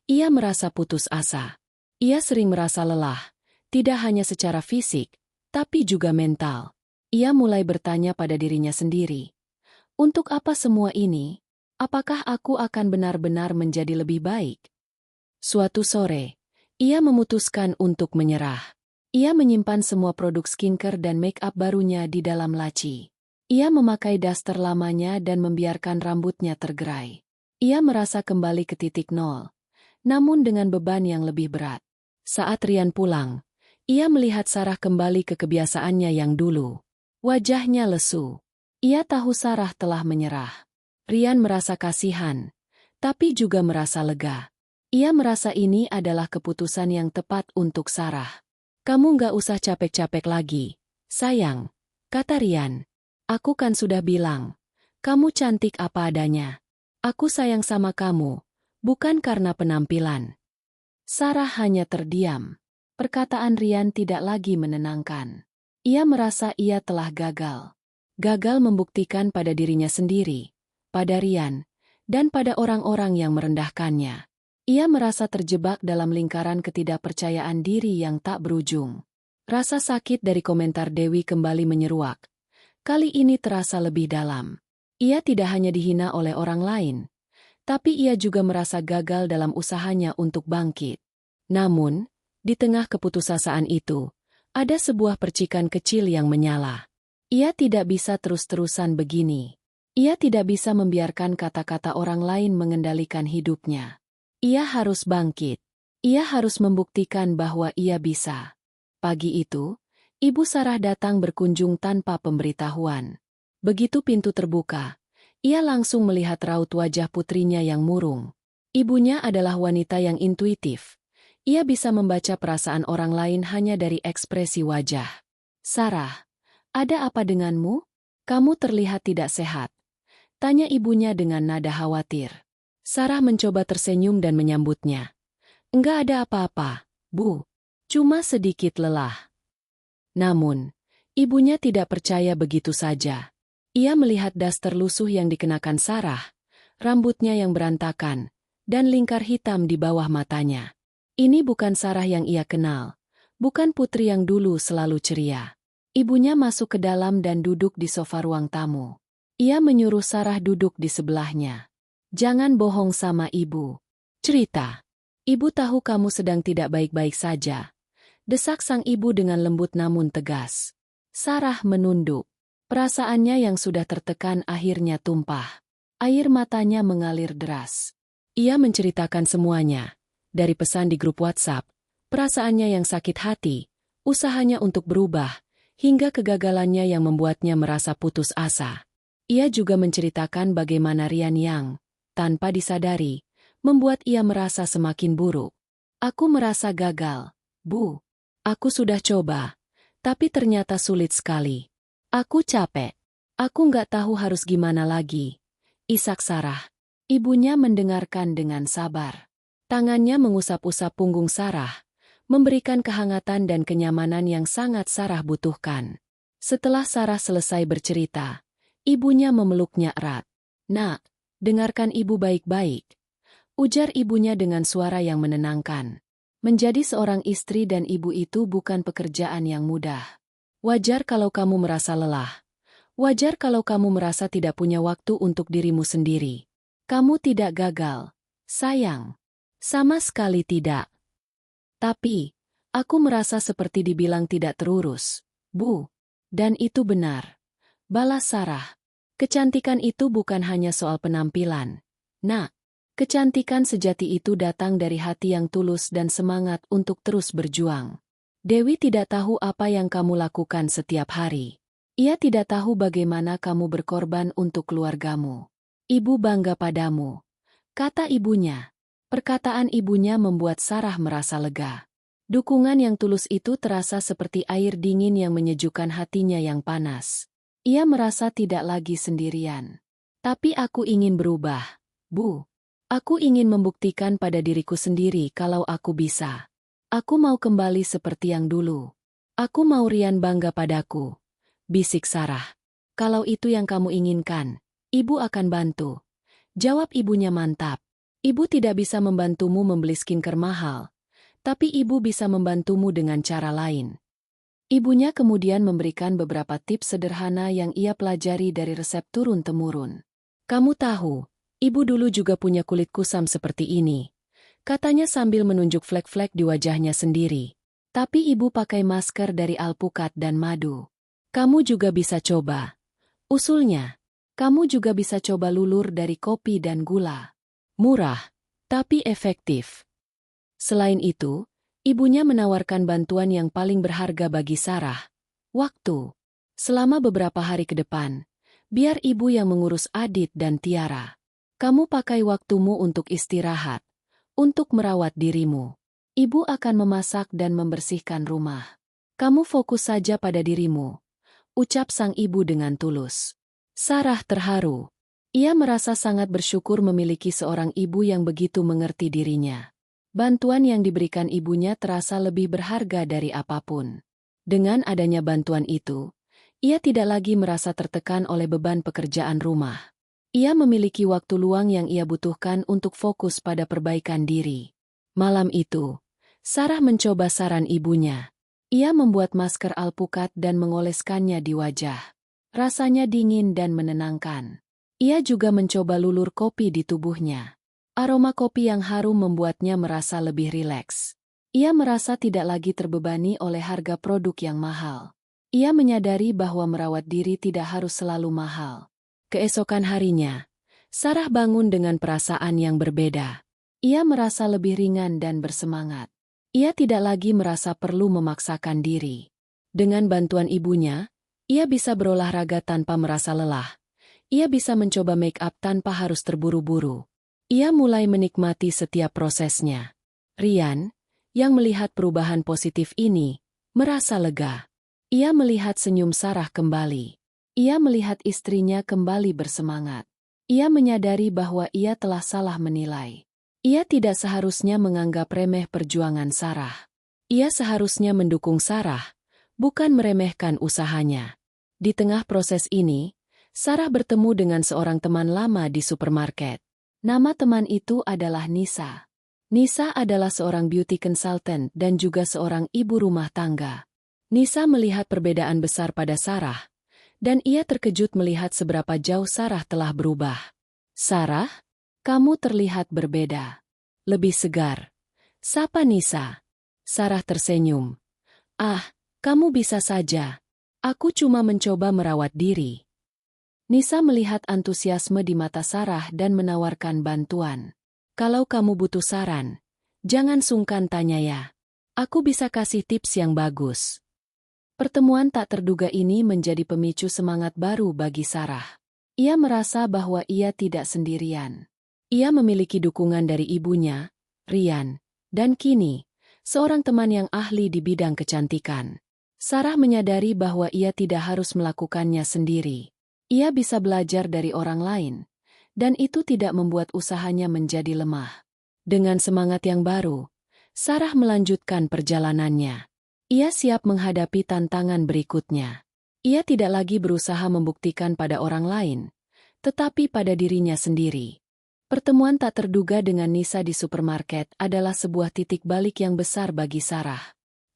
ia merasa putus asa. Ia sering merasa lelah, tidak hanya secara fisik, tapi juga mental. Ia mulai bertanya pada dirinya sendiri, untuk apa semua ini? Apakah aku akan benar-benar menjadi lebih baik? Suatu sore, ia memutuskan untuk menyerah. Ia menyimpan semua produk skincare dan make-up barunya di dalam laci. Ia memakai daster lamanya dan membiarkan rambutnya tergerai. Ia merasa kembali ke titik nol, namun dengan beban yang lebih berat. Saat Rian pulang, ia melihat Sarah kembali ke kebiasaannya yang dulu. Wajahnya lesu. Ia tahu Sarah telah menyerah. Rian merasa kasihan, tapi juga merasa lega. Ia merasa ini adalah keputusan yang tepat untuk Sarah. Kamu nggak usah capek-capek lagi, sayang, kata Rian. Aku kan sudah bilang, kamu cantik apa adanya. Aku sayang sama kamu, bukan karena penampilan. Sarah hanya terdiam. Perkataan Rian tidak lagi menenangkan. Ia merasa ia telah gagal. Gagal membuktikan pada dirinya sendiri, pada Rian, dan pada orang-orang yang merendahkannya. Ia merasa terjebak dalam lingkaran ketidakpercayaan diri yang tak berujung. Rasa sakit dari komentar Dewi kembali menyeruak. Kali ini terasa lebih dalam. Ia tidak hanya dihina oleh orang lain, tapi ia juga merasa gagal dalam usahanya untuk bangkit. Namun, di tengah keputusasaan itu, ada sebuah percikan kecil yang menyala. Ia tidak bisa terus-terusan begini. Ia tidak bisa membiarkan kata-kata orang lain mengendalikan hidupnya. Ia harus bangkit. Ia harus membuktikan bahwa ia bisa. Pagi itu, Ibu Sarah datang berkunjung tanpa pemberitahuan. Begitu pintu terbuka, ia langsung melihat raut wajah putrinya yang murung. Ibunya adalah wanita yang intuitif. Ia bisa membaca perasaan orang lain hanya dari ekspresi wajah. Sarah, ada apa denganmu? Kamu terlihat tidak sehat. Tanya ibunya dengan nada khawatir. Sarah mencoba tersenyum dan menyambutnya. Enggak ada apa-apa, Bu. Cuma sedikit lelah. Namun, ibunya tidak percaya begitu saja. Ia melihat daster lusuh yang dikenakan Sarah, rambutnya yang berantakan, dan lingkar hitam di bawah matanya. Ini bukan Sarah yang ia kenal, bukan putri yang dulu selalu ceria. Ibunya masuk ke dalam dan duduk di sofa ruang tamu. Ia menyuruh Sarah duduk di sebelahnya. Jangan bohong sama ibu. Cerita. Ibu tahu kamu sedang tidak baik-baik saja. Desak sang ibu dengan lembut namun tegas. Sarah menunduk. Perasaannya yang sudah tertekan akhirnya tumpah. Air matanya mengalir deras. Ia menceritakan semuanya. Dari pesan di grup WhatsApp, perasaannya yang sakit hati, usahanya untuk berubah, hingga kegagalannya yang membuatnya merasa putus asa. Ia juga menceritakan bagaimana Rian yang, tanpa disadari, membuat ia merasa semakin buruk. Aku merasa gagal, Bu. Aku sudah coba, tapi ternyata sulit sekali. Aku capek. Aku nggak tahu harus gimana lagi. Isak Sarah. Ibunya mendengarkan dengan sabar. Tangannya mengusap-usap punggung Sarah, memberikan kehangatan dan kenyamanan yang sangat Sarah butuhkan. Setelah Sarah selesai bercerita, ibunya memeluknya erat. "Nak, dengarkan ibu baik-baik," ujar ibunya dengan suara yang menenangkan. "Menjadi seorang istri dan ibu itu bukan pekerjaan yang mudah. Wajar kalau kamu merasa lelah. Wajar kalau kamu merasa tidak punya waktu untuk dirimu sendiri. Kamu tidak gagal, sayang. Sama sekali tidak. Tapi, aku merasa seperti dibilang tidak terurus, Bu. Dan itu benar," balas Sarah. "Kecantikan itu bukan hanya soal penampilan. Nak, kecantikan sejati itu datang dari hati yang tulus dan semangat untuk terus berjuang. Dewi tidak tahu apa yang kamu lakukan setiap hari. Ia tidak tahu bagaimana kamu berkorban untuk keluargamu. Ibu bangga padamu," kata ibunya. Perkataan ibunya membuat Sarah merasa lega. Dukungan yang tulus itu terasa seperti air dingin yang menyejukkan hatinya yang panas. Ia merasa tidak lagi sendirian. "Tapi aku ingin berubah, Bu. Aku ingin membuktikan pada diriku sendiri kalau aku bisa. Aku mau kembali seperti yang dulu. Aku mau Rian bangga padaku," bisik Sarah. "Kalau itu yang kamu inginkan, ibu akan bantu," jawab ibunya mantap. "Ibu tidak bisa membantumu membeli skincare mahal, tapi ibu bisa membantumu dengan cara lain." Ibunya kemudian memberikan beberapa tips sederhana yang ia pelajari dari resep turun-temurun. "Kamu tahu, ibu dulu juga punya kulit kusam seperti ini," katanya sambil menunjuk flek-flek di wajahnya sendiri. "Tapi ibu pakai masker dari alpukat dan madu. Kamu juga bisa coba," usulnya. "Kamu juga bisa coba lulur dari kopi dan gula. Murah, tapi efektif." Selain itu, ibunya menawarkan bantuan yang paling berharga bagi Sarah, waktu. "Selama beberapa hari ke depan, biar ibu yang mengurus Adit dan Tiara. Kamu pakai waktumu untuk istirahat, untuk merawat dirimu. Ibu akan memasak dan membersihkan rumah. Kamu fokus saja pada dirimu," ucap sang ibu dengan tulus. Sarah terharu. Ia merasa sangat bersyukur memiliki seorang ibu yang begitu mengerti dirinya. Bantuan yang diberikan ibunya terasa lebih berharga dari apapun. Dengan adanya bantuan itu, ia tidak lagi merasa tertekan oleh beban pekerjaan rumah. Ia memiliki waktu luang yang ia butuhkan untuk fokus pada perbaikan diri. Malam itu, Sarah mencoba saran ibunya. Ia membuat masker alpukat dan mengoleskannya di wajah. Rasanya dingin dan menenangkan. Ia juga mencoba lulur kopi di tubuhnya. Aroma kopi yang harum membuatnya merasa lebih rileks. Ia merasa tidak lagi terbebani oleh harga produk yang mahal. Ia menyadari bahwa merawat diri tidak harus selalu mahal. Keesokan harinya, Sarah bangun dengan perasaan yang berbeda. Ia merasa lebih ringan dan bersemangat. Ia tidak lagi merasa perlu memaksakan diri. Dengan bantuan ibunya, ia bisa berolahraga tanpa merasa lelah. Ia bisa mencoba make up tanpa harus terburu-buru. Ia mulai menikmati setiap prosesnya. Rian, yang melihat perubahan positif ini, merasa lega. Ia melihat senyum Sarah kembali. Ia melihat istrinya kembali bersemangat. Ia menyadari bahwa ia telah salah menilai. Ia tidak seharusnya menganggap remeh perjuangan Sarah. Ia seharusnya mendukung Sarah, bukan meremehkan usahanya. Di tengah proses ini, Sarah bertemu dengan seorang teman lama di supermarket. Nama teman itu adalah Nisa. Nisa adalah seorang beauty consultant dan juga seorang ibu rumah tangga. Nisa melihat perbedaan besar pada Sarah, dan ia terkejut melihat seberapa jauh Sarah telah berubah. "Sarah, kamu terlihat berbeda. Lebih segar," sapa Nisa. Sarah tersenyum. "Ah, kamu bisa saja. Aku cuma mencoba merawat diri." Nisa melihat antusiasme di mata Sarah dan menawarkan bantuan. "Kalau kamu butuh saran, jangan sungkan tanya ya. Aku bisa kasih tips yang bagus." Pertemuan tak terduga ini menjadi pemicu semangat baru bagi Sarah. Ia merasa bahwa ia tidak sendirian. Ia memiliki dukungan dari ibunya, Rian, dan kini, seorang teman yang ahli di bidang kecantikan. Sarah menyadari bahwa ia tidak harus melakukannya sendiri. Ia bisa belajar dari orang lain, dan itu tidak membuat usahanya menjadi lemah. Dengan semangat yang baru, Sarah melanjutkan perjalanannya. Ia siap menghadapi tantangan berikutnya. Ia tidak lagi berusaha membuktikan pada orang lain, tetapi pada dirinya sendiri. Pertemuan tak terduga dengan Nisa di supermarket adalah sebuah titik balik yang besar bagi Sarah.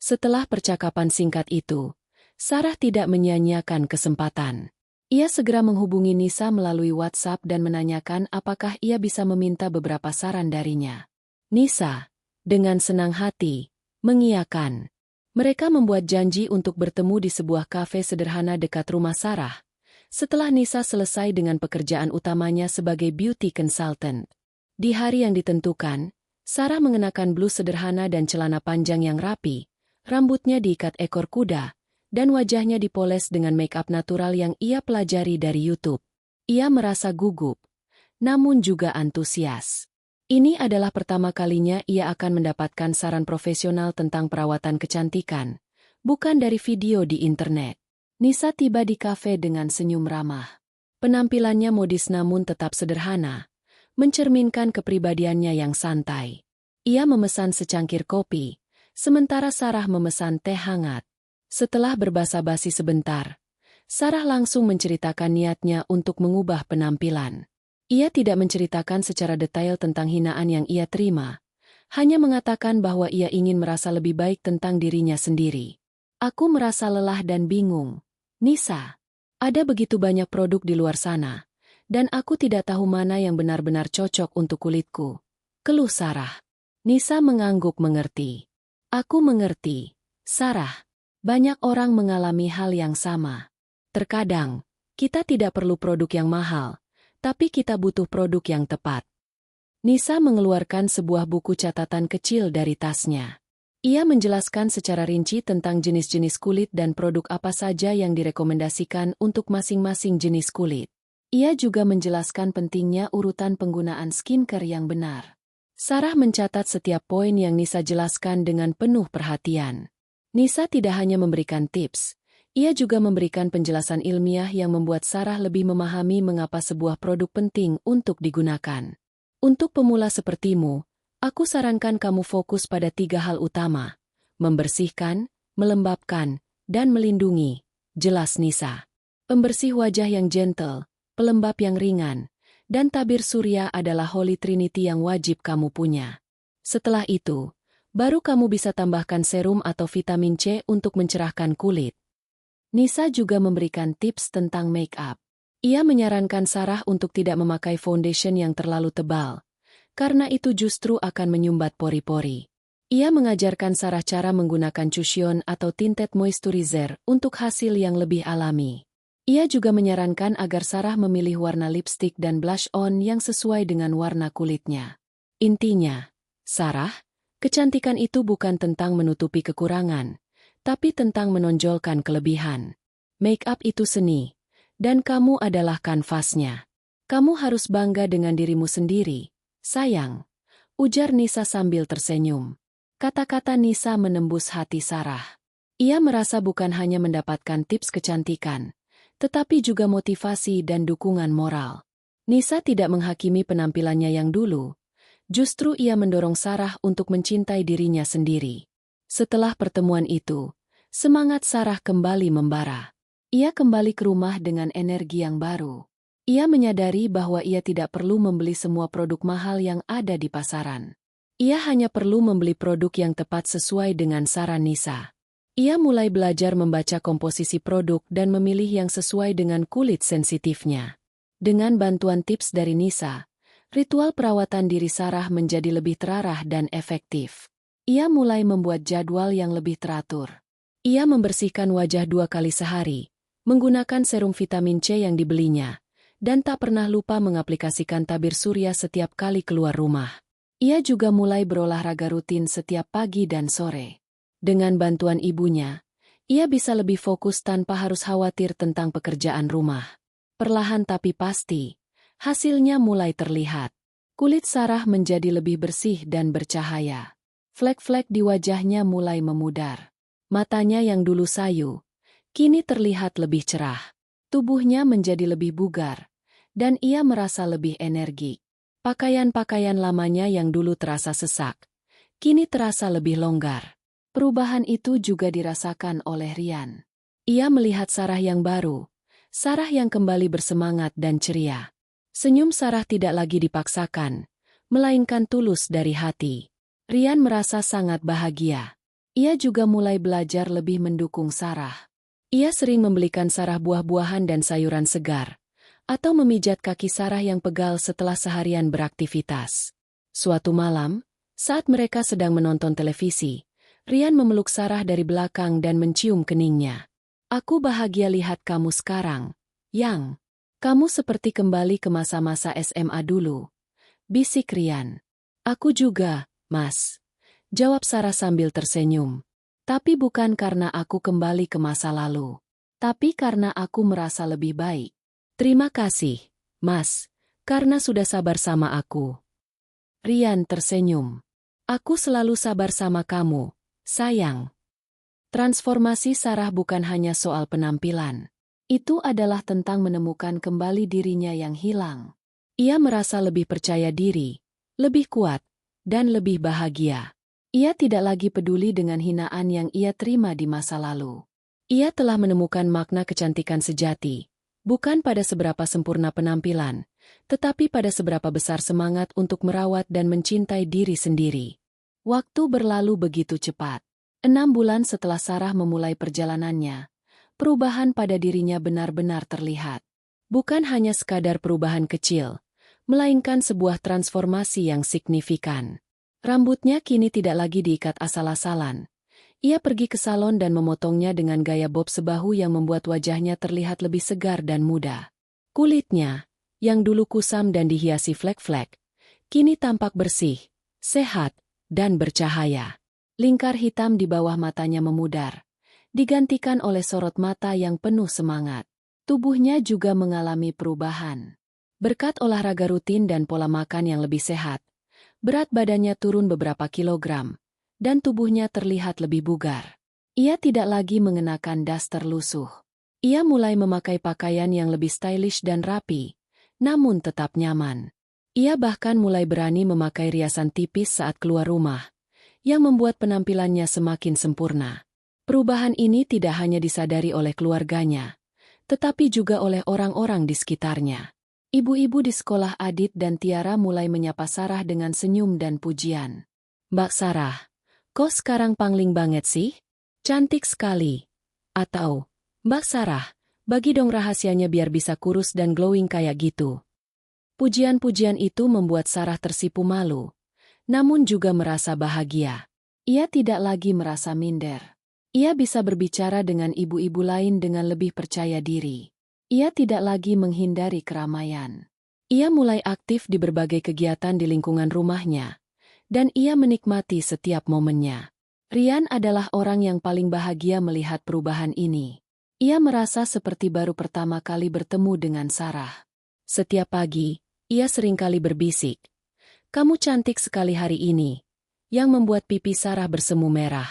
Setelah percakapan singkat itu, Sarah tidak menyia-nyiakan kesempatan. Ia segera menghubungi Nisa melalui WhatsApp dan menanyakan apakah ia bisa meminta beberapa saran darinya. Nisa, dengan senang hati, mengiyakan. Mereka membuat janji untuk bertemu di sebuah kafe sederhana dekat rumah Sarah, setelah Nisa selesai dengan pekerjaan utamanya sebagai beauty consultant. Di hari yang ditentukan, Sarah mengenakan blus sederhana dan celana panjang yang rapi, rambutnya diikat ekor kuda, dan wajahnya dipoles dengan make-up natural yang ia pelajari dari YouTube. Ia merasa gugup, namun juga antusias. Ini adalah pertama kalinya ia akan mendapatkan saran profesional tentang perawatan kecantikan, bukan dari video di internet. Nisa tiba di kafe dengan senyum ramah. Penampilannya modis namun tetap sederhana, mencerminkan kepribadiannya yang santai. Ia memesan secangkir kopi, sementara Sarah memesan teh hangat. Setelah berbasa-basi sebentar, Sarah langsung menceritakan niatnya untuk mengubah penampilan. Ia tidak menceritakan secara detail tentang hinaan yang ia terima, hanya mengatakan bahwa ia ingin merasa lebih baik tentang dirinya sendiri. Aku merasa lelah dan bingung. Nisa, ada begitu banyak produk di luar sana, dan aku tidak tahu mana yang benar-benar cocok untuk kulitku. Keluh Sarah. Nisa mengangguk mengerti. Aku mengerti, Sarah. Banyak orang mengalami hal yang sama. Terkadang, kita tidak perlu produk yang mahal, tapi kita butuh produk yang tepat. Nisa mengeluarkan sebuah buku catatan kecil dari tasnya. Ia menjelaskan secara rinci tentang jenis-jenis kulit dan produk apa saja yang direkomendasikan untuk masing-masing jenis kulit. Ia juga menjelaskan pentingnya urutan penggunaan skincare yang benar. Sarah mencatat setiap poin yang Nisa jelaskan dengan penuh perhatian. Nisa tidak hanya memberikan tips, ia juga memberikan penjelasan ilmiah yang membuat Sarah lebih memahami mengapa sebuah produk penting untuk digunakan. Untuk pemula sepertimu, aku sarankan kamu fokus pada 3 hal utama: membersihkan, melembabkan, dan melindungi, jelas Nisa. Pembersih wajah yang gentle, pelembab yang ringan, dan tabir surya adalah Holy Trinity yang wajib kamu punya. Setelah itu, baru kamu bisa tambahkan serum atau vitamin C untuk mencerahkan kulit. Nisa juga memberikan tips tentang make-up. Ia menyarankan Sarah untuk tidak memakai foundation yang terlalu tebal, karena itu justru akan menyumbat pori-pori. Ia mengajarkan Sarah cara menggunakan cushion atau tinted moisturizer untuk hasil yang lebih alami. Ia juga menyarankan agar Sarah memilih warna lipstick dan blush on yang sesuai dengan warna kulitnya. Intinya, Sarah, kecantikan itu bukan tentang menutupi kekurangan, tapi tentang menonjolkan kelebihan. Make-up itu seni, dan kamu adalah kanvasnya. Kamu harus bangga dengan dirimu sendiri, sayang, ujar Nisa sambil tersenyum. Kata-kata Nisa menembus hati Sarah. Ia merasa bukan hanya mendapatkan tips kecantikan, tetapi juga motivasi dan dukungan moral. Nisa tidak menghakimi penampilannya yang dulu, justru ia mendorong Sarah untuk mencintai dirinya sendiri. Setelah pertemuan itu, semangat Sarah kembali membara. Ia kembali ke rumah dengan energi yang baru. Ia menyadari bahwa ia tidak perlu membeli semua produk mahal yang ada di pasaran. Ia hanya perlu membeli produk yang tepat sesuai dengan saran Nisa. Ia mulai belajar membaca komposisi produk dan memilih yang sesuai dengan kulit sensitifnya. Dengan bantuan tips dari Nisa, ritual perawatan diri Sarah menjadi lebih terarah dan efektif. Ia mulai membuat jadwal yang lebih teratur. Ia membersihkan wajah 2 kali sehari, menggunakan serum vitamin C yang dibelinya, dan tak pernah lupa mengaplikasikan tabir surya setiap kali keluar rumah. Ia juga mulai berolahraga rutin setiap pagi dan sore. Dengan bantuan ibunya, ia bisa lebih fokus tanpa harus khawatir tentang pekerjaan rumah. Perlahan tapi pasti, hasilnya mulai terlihat. Kulit Sarah menjadi lebih bersih dan bercahaya. Flek-flek di wajahnya mulai memudar. Matanya yang dulu sayu, kini terlihat lebih cerah. Tubuhnya menjadi lebih bugar, dan ia merasa lebih energik. Pakaian-pakaian lamanya yang dulu terasa sesak, kini terasa lebih longgar. Perubahan itu juga dirasakan oleh Rian. Ia melihat Sarah yang baru, Sarah yang kembali bersemangat dan ceria. Senyum Sarah tidak lagi dipaksakan, melainkan tulus dari hati. Ryan merasa sangat bahagia. Ia juga mulai belajar lebih mendukung Sarah. Ia sering membelikan Sarah buah-buahan dan sayuran segar, atau memijat kaki Sarah yang pegal setelah seharian beraktivitas. Suatu malam, saat mereka sedang menonton televisi, Ryan memeluk Sarah dari belakang dan mencium keningnya. "Aku bahagia lihat kamu sekarang, Yang. Kamu seperti kembali ke masa-masa SMA dulu," bisik Ryan. "Aku juga, Mas," jawab Sarah sambil tersenyum. "Tapi bukan karena aku kembali ke masa lalu, tapi karena aku merasa lebih baik." "Terima kasih, Mas, karena sudah sabar sama aku." Ryan tersenyum. "Aku selalu sabar sama kamu, sayang." Transformasi Sarah bukan hanya soal penampilan. Itu adalah tentang menemukan kembali dirinya yang hilang. Ia merasa lebih percaya diri, lebih kuat, dan lebih bahagia. Ia tidak lagi peduli dengan hinaan yang ia terima di masa lalu. Ia telah menemukan makna kecantikan sejati, bukan pada seberapa sempurna penampilan, tetapi pada seberapa besar semangat untuk merawat dan mencintai diri sendiri. Waktu berlalu begitu cepat. 6 bulan setelah Sarah memulai perjalanannya, perubahan pada dirinya benar-benar terlihat. Bukan hanya sekadar perubahan kecil, melainkan sebuah transformasi yang signifikan. Rambutnya kini tidak lagi diikat asal-asalan. Ia pergi ke salon dan memotongnya dengan gaya bob sebahu yang membuat wajahnya terlihat lebih segar dan muda. Kulitnya, yang dulu kusam dan dihiasi flek-flek, kini tampak bersih, sehat, dan bercahaya. Lingkar hitam di bawah matanya memudar, digantikan oleh sorot mata yang penuh semangat. Tubuhnya juga mengalami perubahan. Berkat olahraga rutin dan pola makan yang lebih sehat, berat badannya turun beberapa kilogram, dan tubuhnya terlihat lebih bugar. Ia tidak lagi mengenakan daster lusuh. Ia mulai memakai pakaian yang lebih stylish dan rapi, namun tetap nyaman. Ia bahkan mulai berani memakai riasan tipis saat keluar rumah, yang membuat penampilannya semakin sempurna. Perubahan ini tidak hanya disadari oleh keluarganya, tetapi juga oleh orang-orang di sekitarnya. Ibu-ibu di sekolah Adit dan Tiara mulai menyapa Sarah dengan senyum dan pujian. "Mbak Sarah, kok sekarang pangling banget sih? Cantik sekali." Atau, "Mbak Sarah, bagi dong rahasianya biar bisa kurus dan glowing kayak gitu." Pujian-pujian itu membuat Sarah tersipu malu, namun juga merasa bahagia. Ia tidak lagi merasa minder. Ia bisa berbicara dengan ibu-ibu lain dengan lebih percaya diri. Ia tidak lagi menghindari keramaian. Ia mulai aktif di berbagai kegiatan di lingkungan rumahnya, dan ia menikmati setiap momennya. Ryan adalah orang yang paling bahagia melihat perubahan ini. Ia merasa seperti baru pertama kali bertemu dengan Sarah. Setiap pagi, ia seringkali berbisik, "Kamu cantik sekali hari ini," yang membuat pipi Sarah bersemu merah.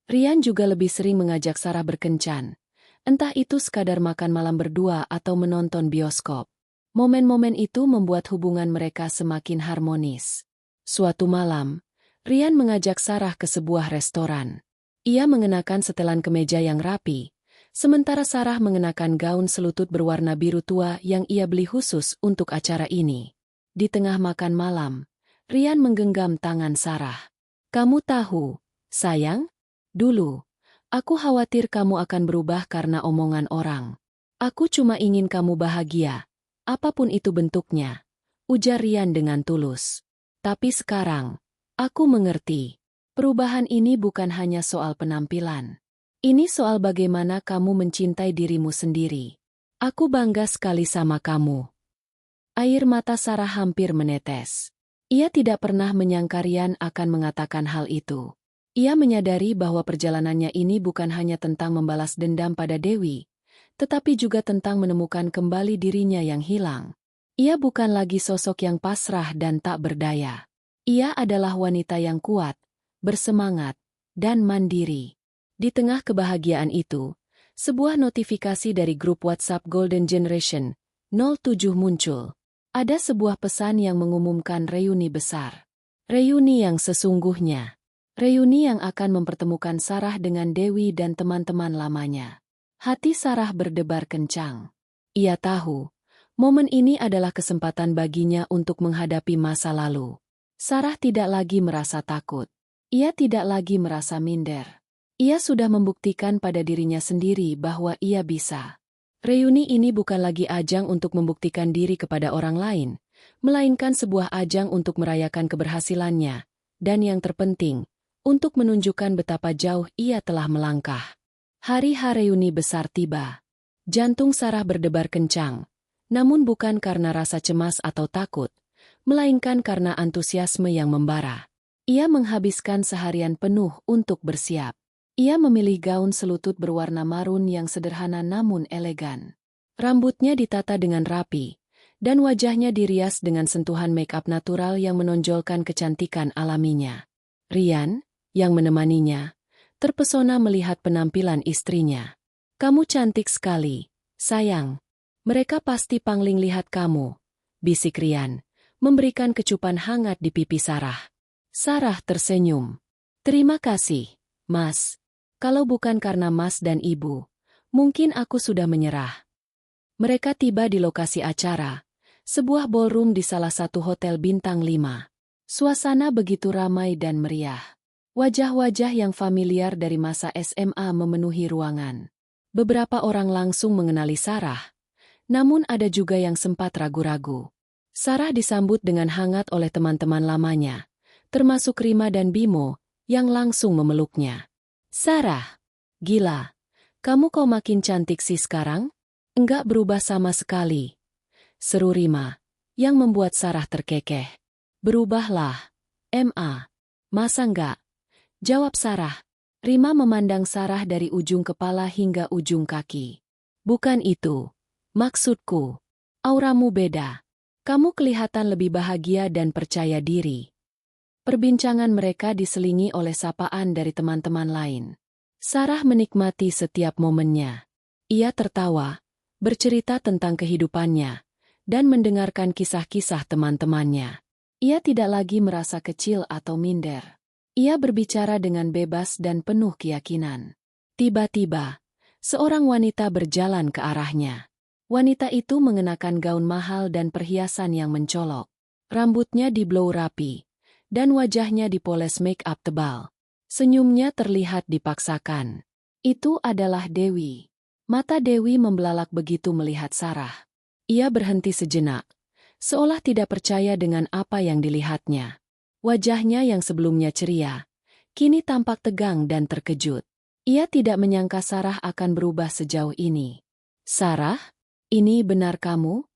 Ryan juga lebih sering mengajak Sarah berkencan, entah itu sekadar makan malam berdua atau menonton bioskop. Momen-momen itu membuat hubungan mereka semakin harmonis. Suatu malam, Ryan mengajak Sarah ke sebuah restoran. Ia mengenakan setelan kemeja yang rapi, sementara Sarah mengenakan gaun selutut berwarna biru tua yang ia beli khusus untuk acara ini. Di tengah makan malam, Ryan menggenggam tangan Sarah. "Kamu tahu, sayang, dulu, aku khawatir kamu akan berubah karena omongan orang. Aku cuma ingin kamu bahagia, apapun itu bentuknya," ujar Ryan dengan tulus. "Tapi sekarang, aku mengerti. Perubahan ini bukan hanya soal penampilan. Ini soal bagaimana kamu mencintai dirimu sendiri. Aku bangga sekali sama kamu." Air mata Sarah hampir menetes. Ia tidak pernah menyangka Ryan akan mengatakan hal itu. Ia menyadari bahwa perjalanannya ini bukan hanya tentang membalas dendam pada Dewi, tetapi juga tentang menemukan kembali dirinya yang hilang. Ia bukan lagi sosok yang pasrah dan tak berdaya. Ia adalah wanita yang kuat, bersemangat, dan mandiri. Di tengah kebahagiaan itu, sebuah notifikasi dari grup WhatsApp Golden Generation 07 muncul. Ada sebuah pesan yang mengumumkan reuni besar. Reuni yang sesungguhnya. Reuni yang akan mempertemukan Sarah dengan Dewi dan teman-teman lamanya. Hati Sarah berdebar kencang. Ia tahu, momen ini adalah kesempatan baginya untuk menghadapi masa lalu. Sarah tidak lagi merasa takut. Ia tidak lagi merasa minder. Ia sudah membuktikan pada dirinya sendiri bahwa ia bisa. Reuni ini bukan lagi ajang untuk membuktikan diri kepada orang lain, melainkan sebuah ajang untuk merayakan keberhasilannya, dan yang terpenting, untuk menunjukkan betapa jauh ia telah melangkah. Hari-H reuni besar tiba. Jantung Sarah berdebar kencang, namun bukan karena rasa cemas atau takut, melainkan karena antusiasme yang membara. Ia menghabiskan seharian penuh untuk bersiap. Ia memilih gaun selutut berwarna marun yang sederhana namun elegan. Rambutnya ditata dengan rapi, dan wajahnya dirias dengan sentuhan make-up natural yang menonjolkan kecantikan alaminya. Rian, yang menemaninya, terpesona melihat penampilan istrinya. "Kamu cantik sekali, sayang. Mereka pasti pangling lihat kamu," bisik Rian, memberikan kecupan hangat di pipi Sarah. Sarah tersenyum. "Terima kasih, Mas. Kalau bukan karena Mas dan Ibu, mungkin aku sudah menyerah." Mereka tiba di lokasi acara, sebuah ballroom di salah satu hotel bintang 5. Suasana begitu ramai dan meriah. Wajah-wajah yang familiar dari masa SMA memenuhi ruangan. Beberapa orang langsung mengenali Sarah, namun ada juga yang sempat ragu-ragu. Sarah disambut dengan hangat oleh teman-teman lamanya, termasuk Rima dan Bimo, yang langsung memeluknya. "Sarah, gila, kamu kok makin cantik sih sekarang? Enggak berubah sama sekali," seru Rima, yang membuat Sarah terkekeh. "Berubahlah, Ma. Masa enggak?" jawab Sarah. Rima memandang Sarah dari ujung kepala hingga ujung kaki. "Bukan itu. Maksudku, auramu beda. Kamu kelihatan lebih bahagia dan percaya diri." Perbincangan mereka diselingi oleh sapaan dari teman-teman lain. Sarah menikmati setiap momennya. Ia tertawa, bercerita tentang kehidupannya, dan mendengarkan kisah-kisah teman-temannya. Ia tidak lagi merasa kecil atau minder. Ia berbicara dengan bebas dan penuh keyakinan. Tiba-tiba, seorang wanita berjalan ke arahnya. Wanita itu mengenakan gaun mahal dan perhiasan yang mencolok. Rambutnya diblow rapi, dan wajahnya dipoles make-up tebal. Senyumnya terlihat dipaksakan. Itu adalah Dewi. Mata Dewi membelalak begitu melihat Sarah. Ia berhenti sejenak, seolah tidak percaya dengan apa yang dilihatnya. Wajahnya yang sebelumnya ceria, kini tampak tegang dan terkejut. Ia tidak menyangka Sarah akan berubah sejauh ini. "Sarah, ini benar kamu?"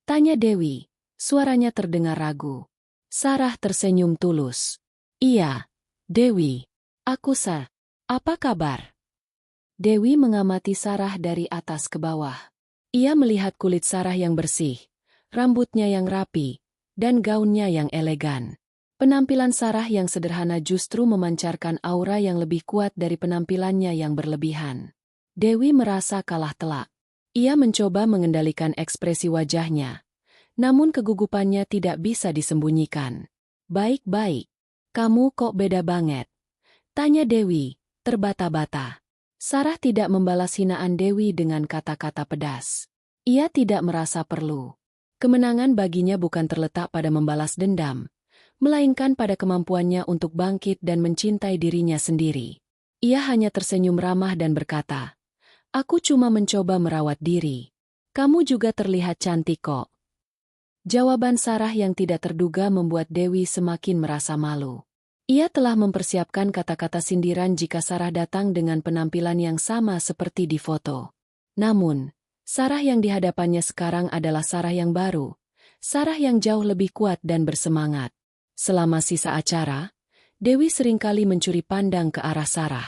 tanya Dewi, suaranya terdengar ragu. Sarah tersenyum tulus. "Iya, Dewi. Aku Sarah. Apa kabar?" Dewi mengamati Sarah dari atas ke bawah. Ia melihat kulit Sarah yang bersih, rambutnya yang rapi, dan gaunnya yang elegan. Penampilan Sarah yang sederhana justru memancarkan aura yang lebih kuat dari penampilannya yang berlebihan. Dewi merasa kalah telak. Ia mencoba mengendalikan ekspresi wajahnya, namun kegugupannya tidak bisa disembunyikan. "Baik-baik. Kamu kok beda banget?" tanya Dewi, terbata-bata. Sarah tidak membalas hinaan Dewi dengan kata-kata pedas. Ia tidak merasa perlu. Kemenangan baginya bukan terletak pada membalas dendam, melainkan pada kemampuannya untuk bangkit dan mencintai dirinya sendiri. Ia hanya tersenyum ramah dan berkata, "Aku cuma mencoba merawat diri. Kamu juga terlihat cantik kok." Jawaban Sarah yang tidak terduga membuat Dewi semakin merasa malu. Ia telah mempersiapkan kata-kata sindiran jika Sarah datang dengan penampilan yang sama seperti di foto. Namun, Sarah yang di hadapannya sekarang adalah Sarah yang baru, Sarah yang jauh lebih kuat dan bersemangat. Selama sisa acara, Dewi seringkali mencuri pandang ke arah Sarah.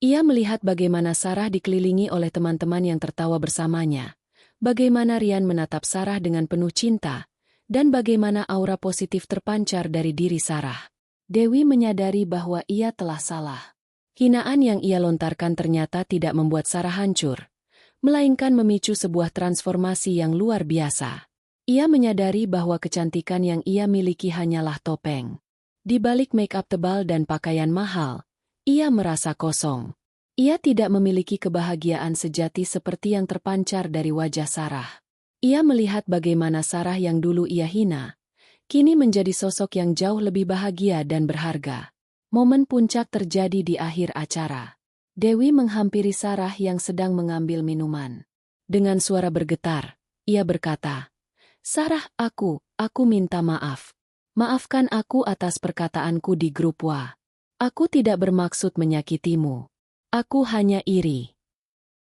Ia melihat bagaimana Sarah dikelilingi oleh teman-teman yang tertawa bersamanya, bagaimana Rian menatap Sarah dengan penuh cinta, dan bagaimana aura positif terpancar dari diri Sarah. Dewi menyadari bahwa ia telah salah. Hinaan yang ia lontarkan ternyata tidak membuat Sarah hancur, melainkan memicu sebuah transformasi yang luar biasa. Ia menyadari bahwa kecantikan yang ia miliki hanyalah topeng. Di balik make-up tebal dan pakaian mahal, ia merasa kosong. Ia tidak memiliki kebahagiaan sejati seperti yang terpancar dari wajah Sarah. Ia melihat bagaimana Sarah yang dulu ia hina, kini menjadi sosok yang jauh lebih bahagia dan berharga. Momen puncak terjadi di akhir acara. Dewi menghampiri Sarah yang sedang mengambil minuman. Dengan suara bergetar, ia berkata, "Sarah, aku minta maaf. Maafkan aku atas perkataanku di grup WA. Aku tidak bermaksud menyakitimu. Aku hanya iri."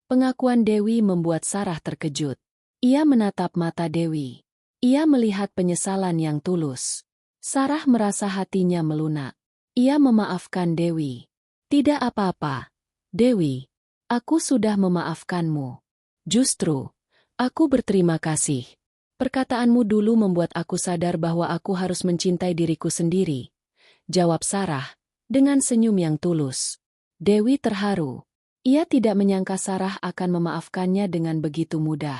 Pengakuan Dewi membuat Sarah terkejut. Ia menatap mata Dewi. Ia melihat penyesalan yang tulus. Sarah merasa hatinya melunak. Ia memaafkan Dewi. "Tidak apa-apa, Dewi. Aku sudah memaafkanmu. Justru, aku berterima kasih. Perkataanmu dulu membuat aku sadar bahwa aku harus mencintai diriku sendiri," jawab Sarah, dengan senyum yang tulus. Dewi terharu. Ia tidak menyangka Sarah akan memaafkannya dengan begitu mudah.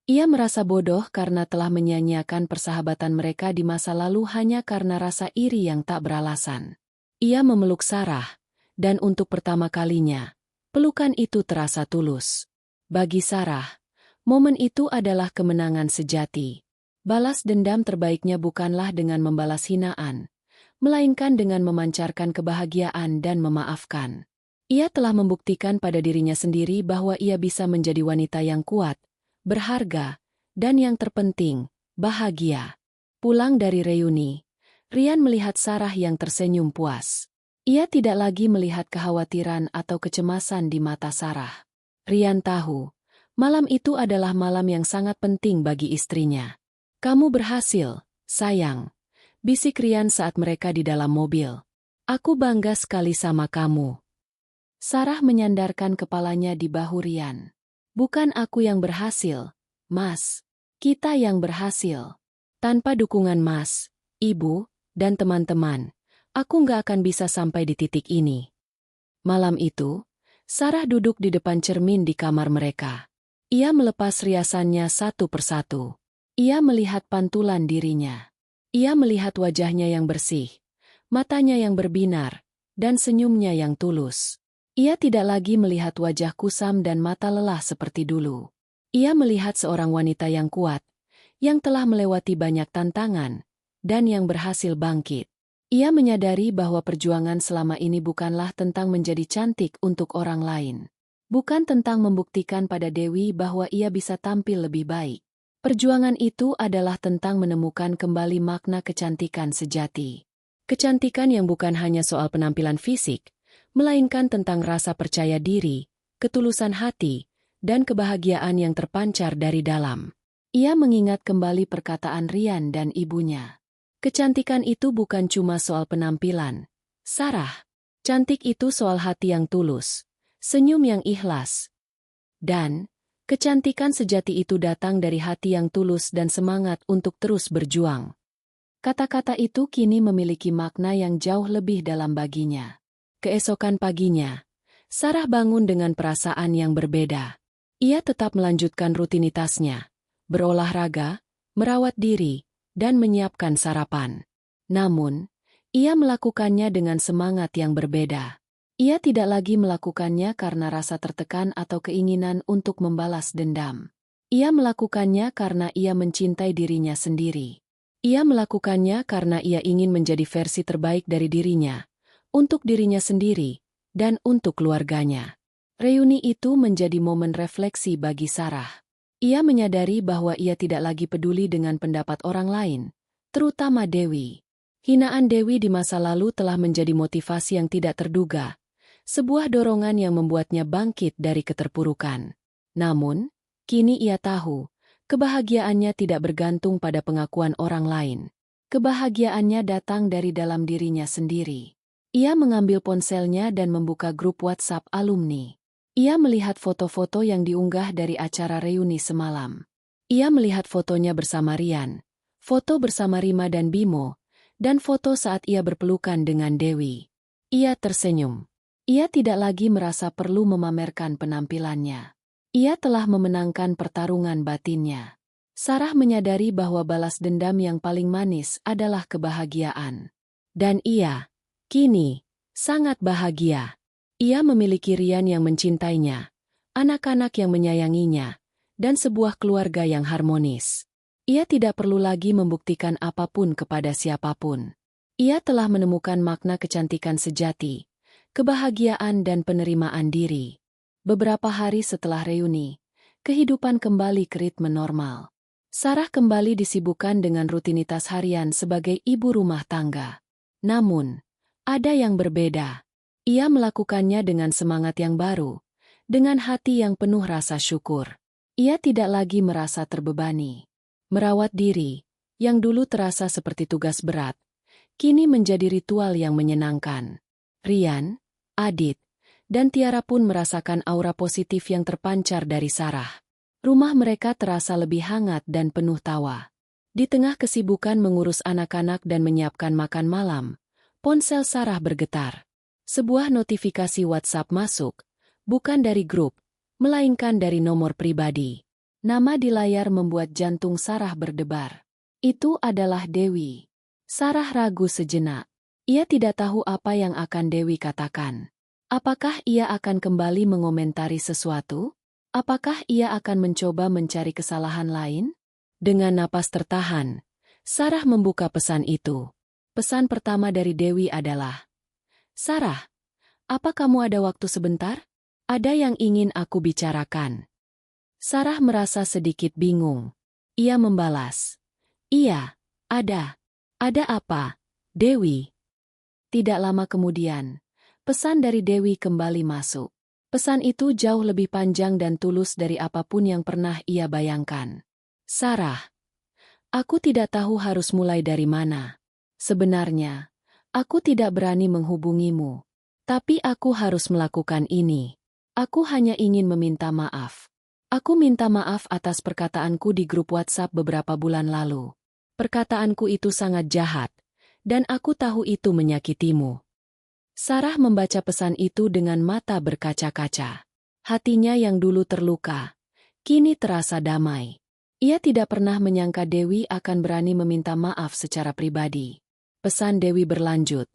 Ia merasa bodoh karena telah menyia-nyiakan persahabatan mereka di masa lalu hanya karena rasa iri yang tak beralasan. Ia memeluk Sarah, dan untuk pertama kalinya, pelukan itu terasa tulus. Bagi Sarah, momen itu adalah kemenangan sejati. Balas dendam terbaiknya bukanlah dengan membalas hinaan, melainkan dengan memancarkan kebahagiaan dan memaafkan. Ia telah membuktikan pada dirinya sendiri bahwa ia bisa menjadi wanita yang kuat, berharga, dan yang terpenting, bahagia. Pulang dari reuni, Rian melihat Sarah yang tersenyum puas. Ia tidak lagi melihat kekhawatiran atau kecemasan di mata Sarah. Rian tahu, malam itu adalah malam yang sangat penting bagi istrinya. "Kamu berhasil, sayang," bisik Rian saat mereka di dalam mobil. "Aku bangga sekali sama kamu." Sarah menyandarkan kepalanya di bahu Rian. "Bukan aku yang berhasil, Mas. Kita yang berhasil. Tanpa dukungan Mas, Ibu, dan teman-teman, aku nggak akan bisa sampai di titik ini." Malam itu, Sarah duduk di depan cermin di kamar mereka. Ia melepas riasannya satu persatu. Ia melihat pantulan dirinya. Ia melihat wajahnya yang bersih, matanya yang berbinar, dan senyumnya yang tulus. Ia tidak lagi melihat wajah kusam dan mata lelah seperti dulu. Ia melihat seorang wanita yang kuat, yang telah melewati banyak tantangan, dan yang berhasil bangkit. Ia menyadari bahwa perjuangan selama ini bukanlah tentang menjadi cantik untuk orang lain. Bukan tentang membuktikan pada Dewi bahwa ia bisa tampil lebih baik. Perjuangan itu adalah tentang menemukan kembali makna kecantikan sejati. Kecantikan yang bukan hanya soal penampilan fisik, melainkan tentang rasa percaya diri, ketulusan hati, dan kebahagiaan yang terpancar dari dalam. Ia mengingat kembali perkataan Rian dan ibunya. Kecantikan itu bukan cuma soal penampilan, Sarah. Cantik itu soal hati yang tulus, senyum yang ikhlas. Dan, kecantikan sejati itu datang dari hati yang tulus dan semangat untuk terus berjuang. Kata-kata itu kini memiliki makna yang jauh lebih dalam baginya. Keesokan paginya, Sarah bangun dengan perasaan yang berbeda. Ia tetap melanjutkan rutinitasnya, berolahraga, merawat diri, dan menyiapkan sarapan. Namun, ia melakukannya dengan semangat yang berbeda. Ia tidak lagi melakukannya karena rasa tertekan atau keinginan untuk membalas dendam. Ia melakukannya karena ia mencintai dirinya sendiri. Ia melakukannya karena ia ingin menjadi versi terbaik dari dirinya, untuk dirinya sendiri, dan untuk keluarganya. Reuni itu menjadi momen refleksi bagi Sarah. Ia menyadari bahwa ia tidak lagi peduli dengan pendapat orang lain, terutama Dewi. Hinaan Dewi di masa lalu telah menjadi motivasi yang tidak terduga, sebuah dorongan yang membuatnya bangkit dari keterpurukan. Namun, kini ia tahu, kebahagiaannya tidak bergantung pada pengakuan orang lain. Kebahagiaannya datang dari dalam dirinya sendiri. Ia mengambil ponselnya dan membuka grup WhatsApp alumni. Ia melihat foto-foto yang diunggah dari acara reuni semalam. Ia melihat fotonya bersama Rian, foto bersama Rima dan Bimo, dan foto saat ia berpelukan dengan Dewi. Ia tersenyum. Ia tidak lagi merasa perlu memamerkan penampilannya. Ia telah memenangkan pertarungan batinnya. Sarah menyadari bahwa balas dendam yang paling manis adalah kebahagiaan. Dan ia, kini, sangat bahagia. Ia memiliki Rian yang mencintainya, anak-anak yang menyayanginya, dan sebuah keluarga yang harmonis. Ia tidak perlu lagi membuktikan apapun kepada siapapun. Ia telah menemukan makna kecantikan sejati, kebahagiaan dan penerimaan diri. Beberapa hari setelah reuni, kehidupan kembali ke ritme normal. Sarah kembali disibukkan dengan rutinitas harian sebagai ibu rumah tangga. Namun, ada yang berbeda. Ia melakukannya dengan semangat yang baru, dengan hati yang penuh rasa syukur. Ia tidak lagi merasa terbebani. Merawat diri, yang dulu terasa seperti tugas berat, kini menjadi ritual yang menyenangkan. Rian, Adit, dan Tiara pun merasakan aura positif yang terpancar dari Sarah. Rumah mereka terasa lebih hangat dan penuh tawa. Di tengah kesibukan mengurus anak-anak dan menyiapkan makan malam, ponsel Sarah bergetar. Sebuah notifikasi WhatsApp masuk, bukan dari grup, melainkan dari nomor pribadi. Nama di layar membuat jantung Sarah berdebar. Itu adalah Dewi. Sarah ragu sejenak. Ia tidak tahu apa yang akan Dewi katakan. Apakah ia akan kembali mengomentari sesuatu? Apakah ia akan mencoba mencari kesalahan lain? Dengan napas tertahan, Sarah membuka pesan itu. Pesan pertama dari Dewi adalah, "Sarah, apa kamu ada waktu sebentar? Ada yang ingin aku bicarakan." Sarah merasa sedikit bingung. Ia membalas, "Iya, ada." "Ada apa, Dewi?" Tidak lama kemudian, pesan dari Dewi kembali masuk. Pesan itu jauh lebih panjang dan tulus dari apapun yang pernah ia bayangkan. "Sarah, aku tidak tahu harus mulai dari mana. Sebenarnya, aku tidak berani menghubungimu. Tapi aku harus melakukan ini. Aku hanya ingin meminta maaf. Aku minta maaf atas perkataanku di grup WhatsApp beberapa bulan lalu. Perkataanku itu sangat jahat, dan aku tahu itu menyakitimu." Sarah membaca pesan itu dengan mata berkaca-kaca. Hatinya yang dulu terluka, kini terasa damai. Ia tidak pernah menyangka Dewi akan berani meminta maaf secara pribadi. Pesan Dewi berlanjut,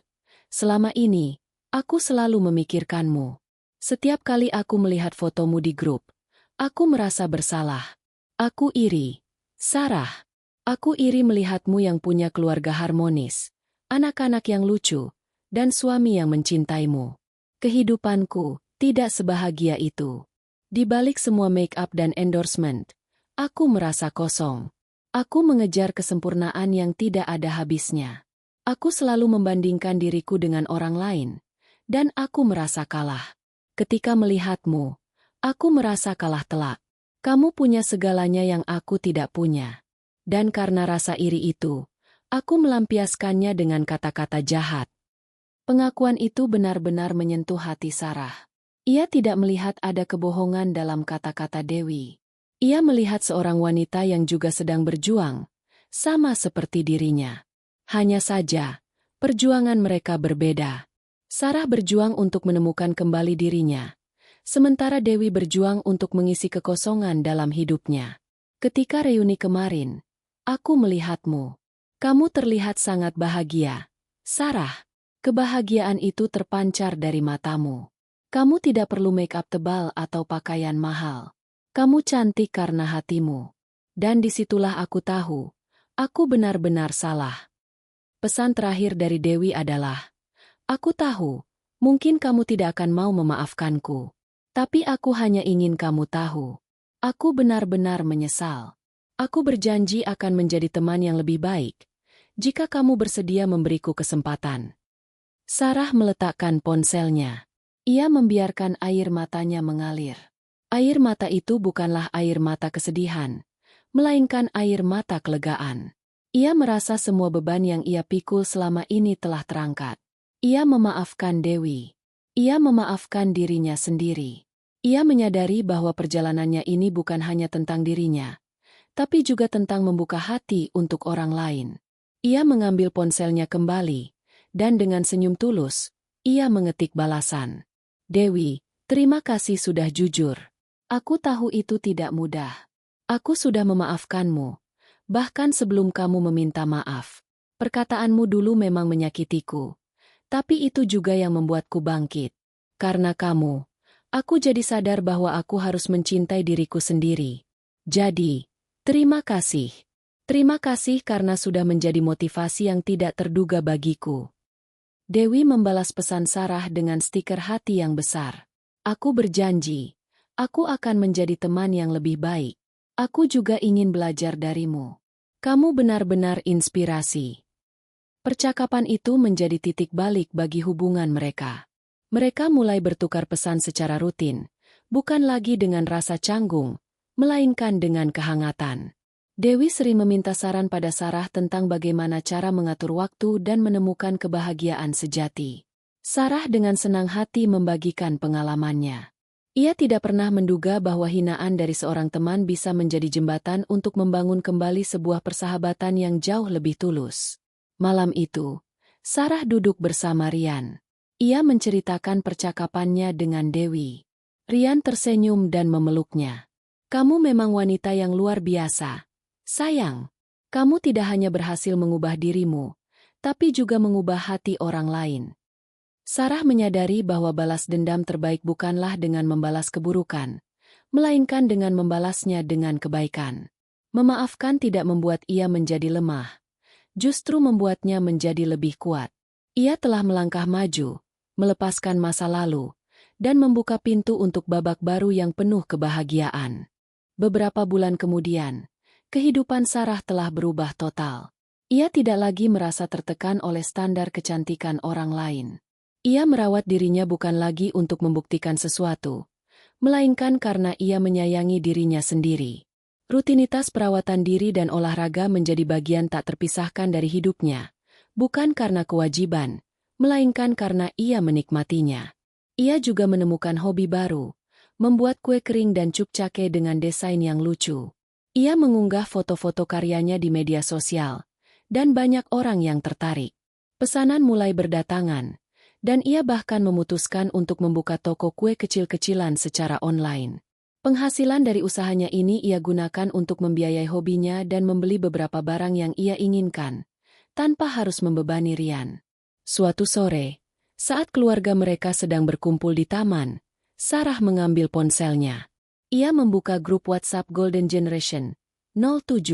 "Selama ini, aku selalu memikirkanmu. Setiap kali aku melihat fotomu di grup, aku merasa bersalah. Aku iri. Sarah, aku iri melihatmu yang punya keluarga harmonis, anak-anak yang lucu, dan suami yang mencintaimu. Kehidupanku tidak sebahagia itu. Di balik semua make-up dan endorsement, aku merasa kosong. Aku mengejar kesempurnaan yang tidak ada habisnya. Aku selalu membandingkan diriku dengan orang lain, dan aku merasa kalah. Ketika melihatmu, aku merasa kalah telak. Kamu punya segalanya yang aku tidak punya. Dan karena rasa iri itu, aku melampiaskannya dengan kata-kata jahat." Pengakuan itu benar-benar menyentuh hati Sarah. Ia tidak melihat ada kebohongan dalam kata-kata Dewi. Ia melihat seorang wanita yang juga sedang berjuang, sama seperti dirinya. Hanya saja, perjuangan mereka berbeda. Sarah berjuang untuk menemukan kembali dirinya, sementara Dewi berjuang untuk mengisi kekosongan dalam hidupnya. Ketika reuni kemarin, aku melihatmu. Kamu terlihat sangat bahagia. Sarah, kebahagiaan itu terpancar dari matamu. Kamu tidak perlu make-up tebal atau pakaian mahal. Kamu cantik karena hatimu. Dan disitulah aku tahu, aku benar-benar salah. Pesan terakhir dari Dewi adalah, "Aku tahu, mungkin kamu tidak akan mau memaafkanku. Tapi aku hanya ingin kamu tahu. Aku benar-benar menyesal. Aku berjanji akan menjadi teman yang lebih baik, jika kamu bersedia memberiku kesempatan." Sarah meletakkan ponselnya. Ia membiarkan air matanya mengalir. Air mata itu bukanlah air mata kesedihan, melainkan air mata kelegaan. Ia merasa semua beban yang ia pikul selama ini telah terangkat. Ia memaafkan Dewi. Ia memaafkan dirinya sendiri. Ia menyadari bahwa perjalanannya ini bukan hanya tentang dirinya, tapi juga tentang membuka hati untuk orang lain. Ia mengambil ponselnya kembali, dan dengan senyum tulus, ia mengetik balasan. "Dewi, terima kasih sudah jujur. Aku tahu itu tidak mudah. Aku sudah memaafkanmu, bahkan sebelum kamu meminta maaf. Perkataanmu dulu memang menyakitiku, tapi itu juga yang membuatku bangkit. Karena kamu, aku jadi sadar bahwa aku harus mencintai diriku sendiri. Jadi, terima kasih. Terima kasih karena sudah menjadi motivasi yang tidak terduga bagiku. Dewi membalas pesan Sarah dengan stiker hati yang besar. Aku berjanji, aku akan menjadi teman yang lebih baik. Aku juga ingin belajar darimu. Kamu benar-benar inspirasi. Percakapan itu menjadi titik balik bagi hubungan mereka. Mereka mulai bertukar pesan secara rutin, bukan lagi dengan rasa canggung, melainkan dengan kehangatan. Dewi sering meminta saran pada Sarah tentang bagaimana cara mengatur waktu dan menemukan kebahagiaan sejati. Sarah dengan senang hati membagikan pengalamannya. Ia tidak pernah menduga bahwa hinaan dari seorang teman bisa menjadi jembatan untuk membangun kembali sebuah persahabatan yang jauh lebih tulus. Malam itu, Sarah duduk bersama Rian. Ia menceritakan percakapannya dengan Dewi. Rian tersenyum dan memeluknya. Kamu memang wanita yang luar biasa. Sayang, kamu tidak hanya berhasil mengubah dirimu, tapi juga mengubah hati orang lain. Sarah menyadari bahwa balas dendam terbaik bukanlah dengan membalas keburukan, melainkan dengan membalasnya dengan kebaikan. Memaafkan tidak membuat ia menjadi lemah, justru membuatnya menjadi lebih kuat. Ia telah melangkah maju, melepaskan masa lalu, dan membuka pintu untuk babak baru yang penuh kebahagiaan. Beberapa bulan kemudian, kehidupan Sarah telah berubah total. Ia tidak lagi merasa tertekan oleh standar kecantikan orang lain. Ia merawat dirinya bukan lagi untuk membuktikan sesuatu, melainkan karena ia menyayangi dirinya sendiri. Rutinitas perawatan diri dan olahraga menjadi bagian tak terpisahkan dari hidupnya, bukan karena kewajiban, melainkan karena ia menikmatinya. Ia juga menemukan hobi baru, membuat kue kering dan cupcake dengan desain yang lucu. Ia mengunggah foto-foto karyanya di media sosial, dan banyak orang yang tertarik. Pesanan mulai berdatangan, dan ia bahkan memutuskan untuk membuka toko kue kecil-kecilan secara online. Penghasilan dari usahanya ini ia gunakan untuk membiayai hobinya dan membeli beberapa barang yang ia inginkan, tanpa harus membebani Rian. Suatu sore, saat keluarga mereka sedang berkumpul di taman, Sarah mengambil ponselnya. Ia membuka grup WhatsApp Golden Generation 07.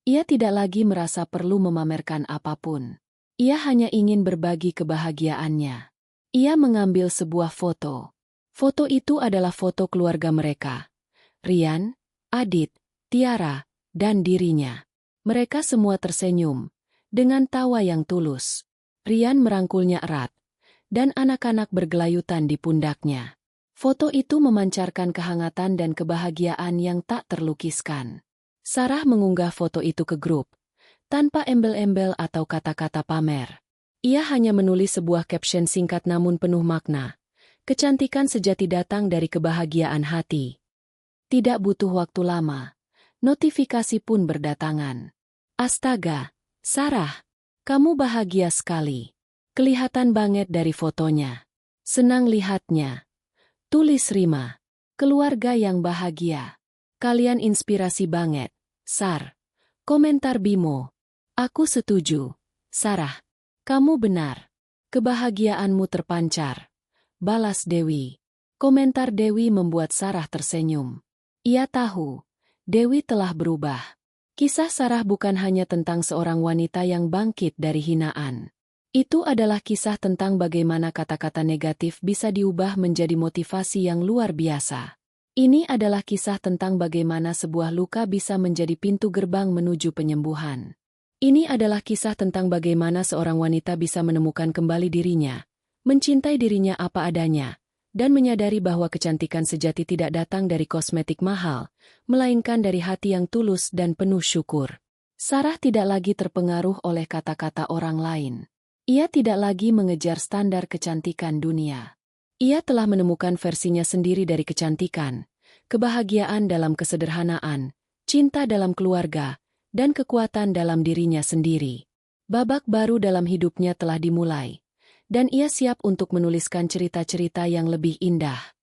Ia tidak lagi merasa perlu memamerkan apapun. Ia hanya ingin berbagi kebahagiaannya. Ia mengambil sebuah foto. Foto itu adalah foto keluarga mereka. Rian, Adit, Tiara, dan dirinya. Mereka semua tersenyum, dengan tawa yang tulus. Rian merangkulnya erat, dan anak-anak bergelayutan di pundaknya. Foto itu memancarkan kehangatan dan kebahagiaan yang tak terlukiskan. Sarah mengunggah foto itu ke grup, tanpa embel-embel atau kata-kata pamer. Ia hanya menulis sebuah caption singkat namun penuh makna. Kecantikan sejati datang dari kebahagiaan hati. Tidak butuh waktu lama, notifikasi pun berdatangan. Astaga, Sarah, kamu bahagia sekali. Kelihatan banget dari fotonya. Senang lihatnya. Tulis Rima. Keluarga yang bahagia. Kalian inspirasi banget, Sar. Komentar Bimo. Aku setuju. Sarah, kamu benar. Kebahagiaanmu terpancar. Balas Dewi. Komentar Dewi membuat Sarah tersenyum. Ia tahu, Dewi telah berubah. Kisah Sarah bukan hanya tentang seorang wanita yang bangkit dari hinaan. Itu adalah kisah tentang bagaimana kata-kata negatif bisa diubah menjadi motivasi yang luar biasa. Ini adalah kisah tentang bagaimana sebuah luka bisa menjadi pintu gerbang menuju penyembuhan. Ini adalah kisah tentang bagaimana seorang wanita bisa menemukan kembali dirinya, mencintai dirinya apa adanya, dan menyadari bahwa kecantikan sejati tidak datang dari kosmetik mahal, melainkan dari hati yang tulus dan penuh syukur. Sarah tidak lagi terpengaruh oleh kata-kata orang lain. Ia tidak lagi mengejar standar kecantikan dunia. Ia telah menemukan versinya sendiri dari kecantikan, kebahagiaan dalam kesederhanaan, cinta dalam keluarga, dan kekuatan dalam dirinya sendiri. Babak baru dalam hidupnya telah dimulai, dan ia siap untuk menuliskan cerita-cerita yang lebih indah.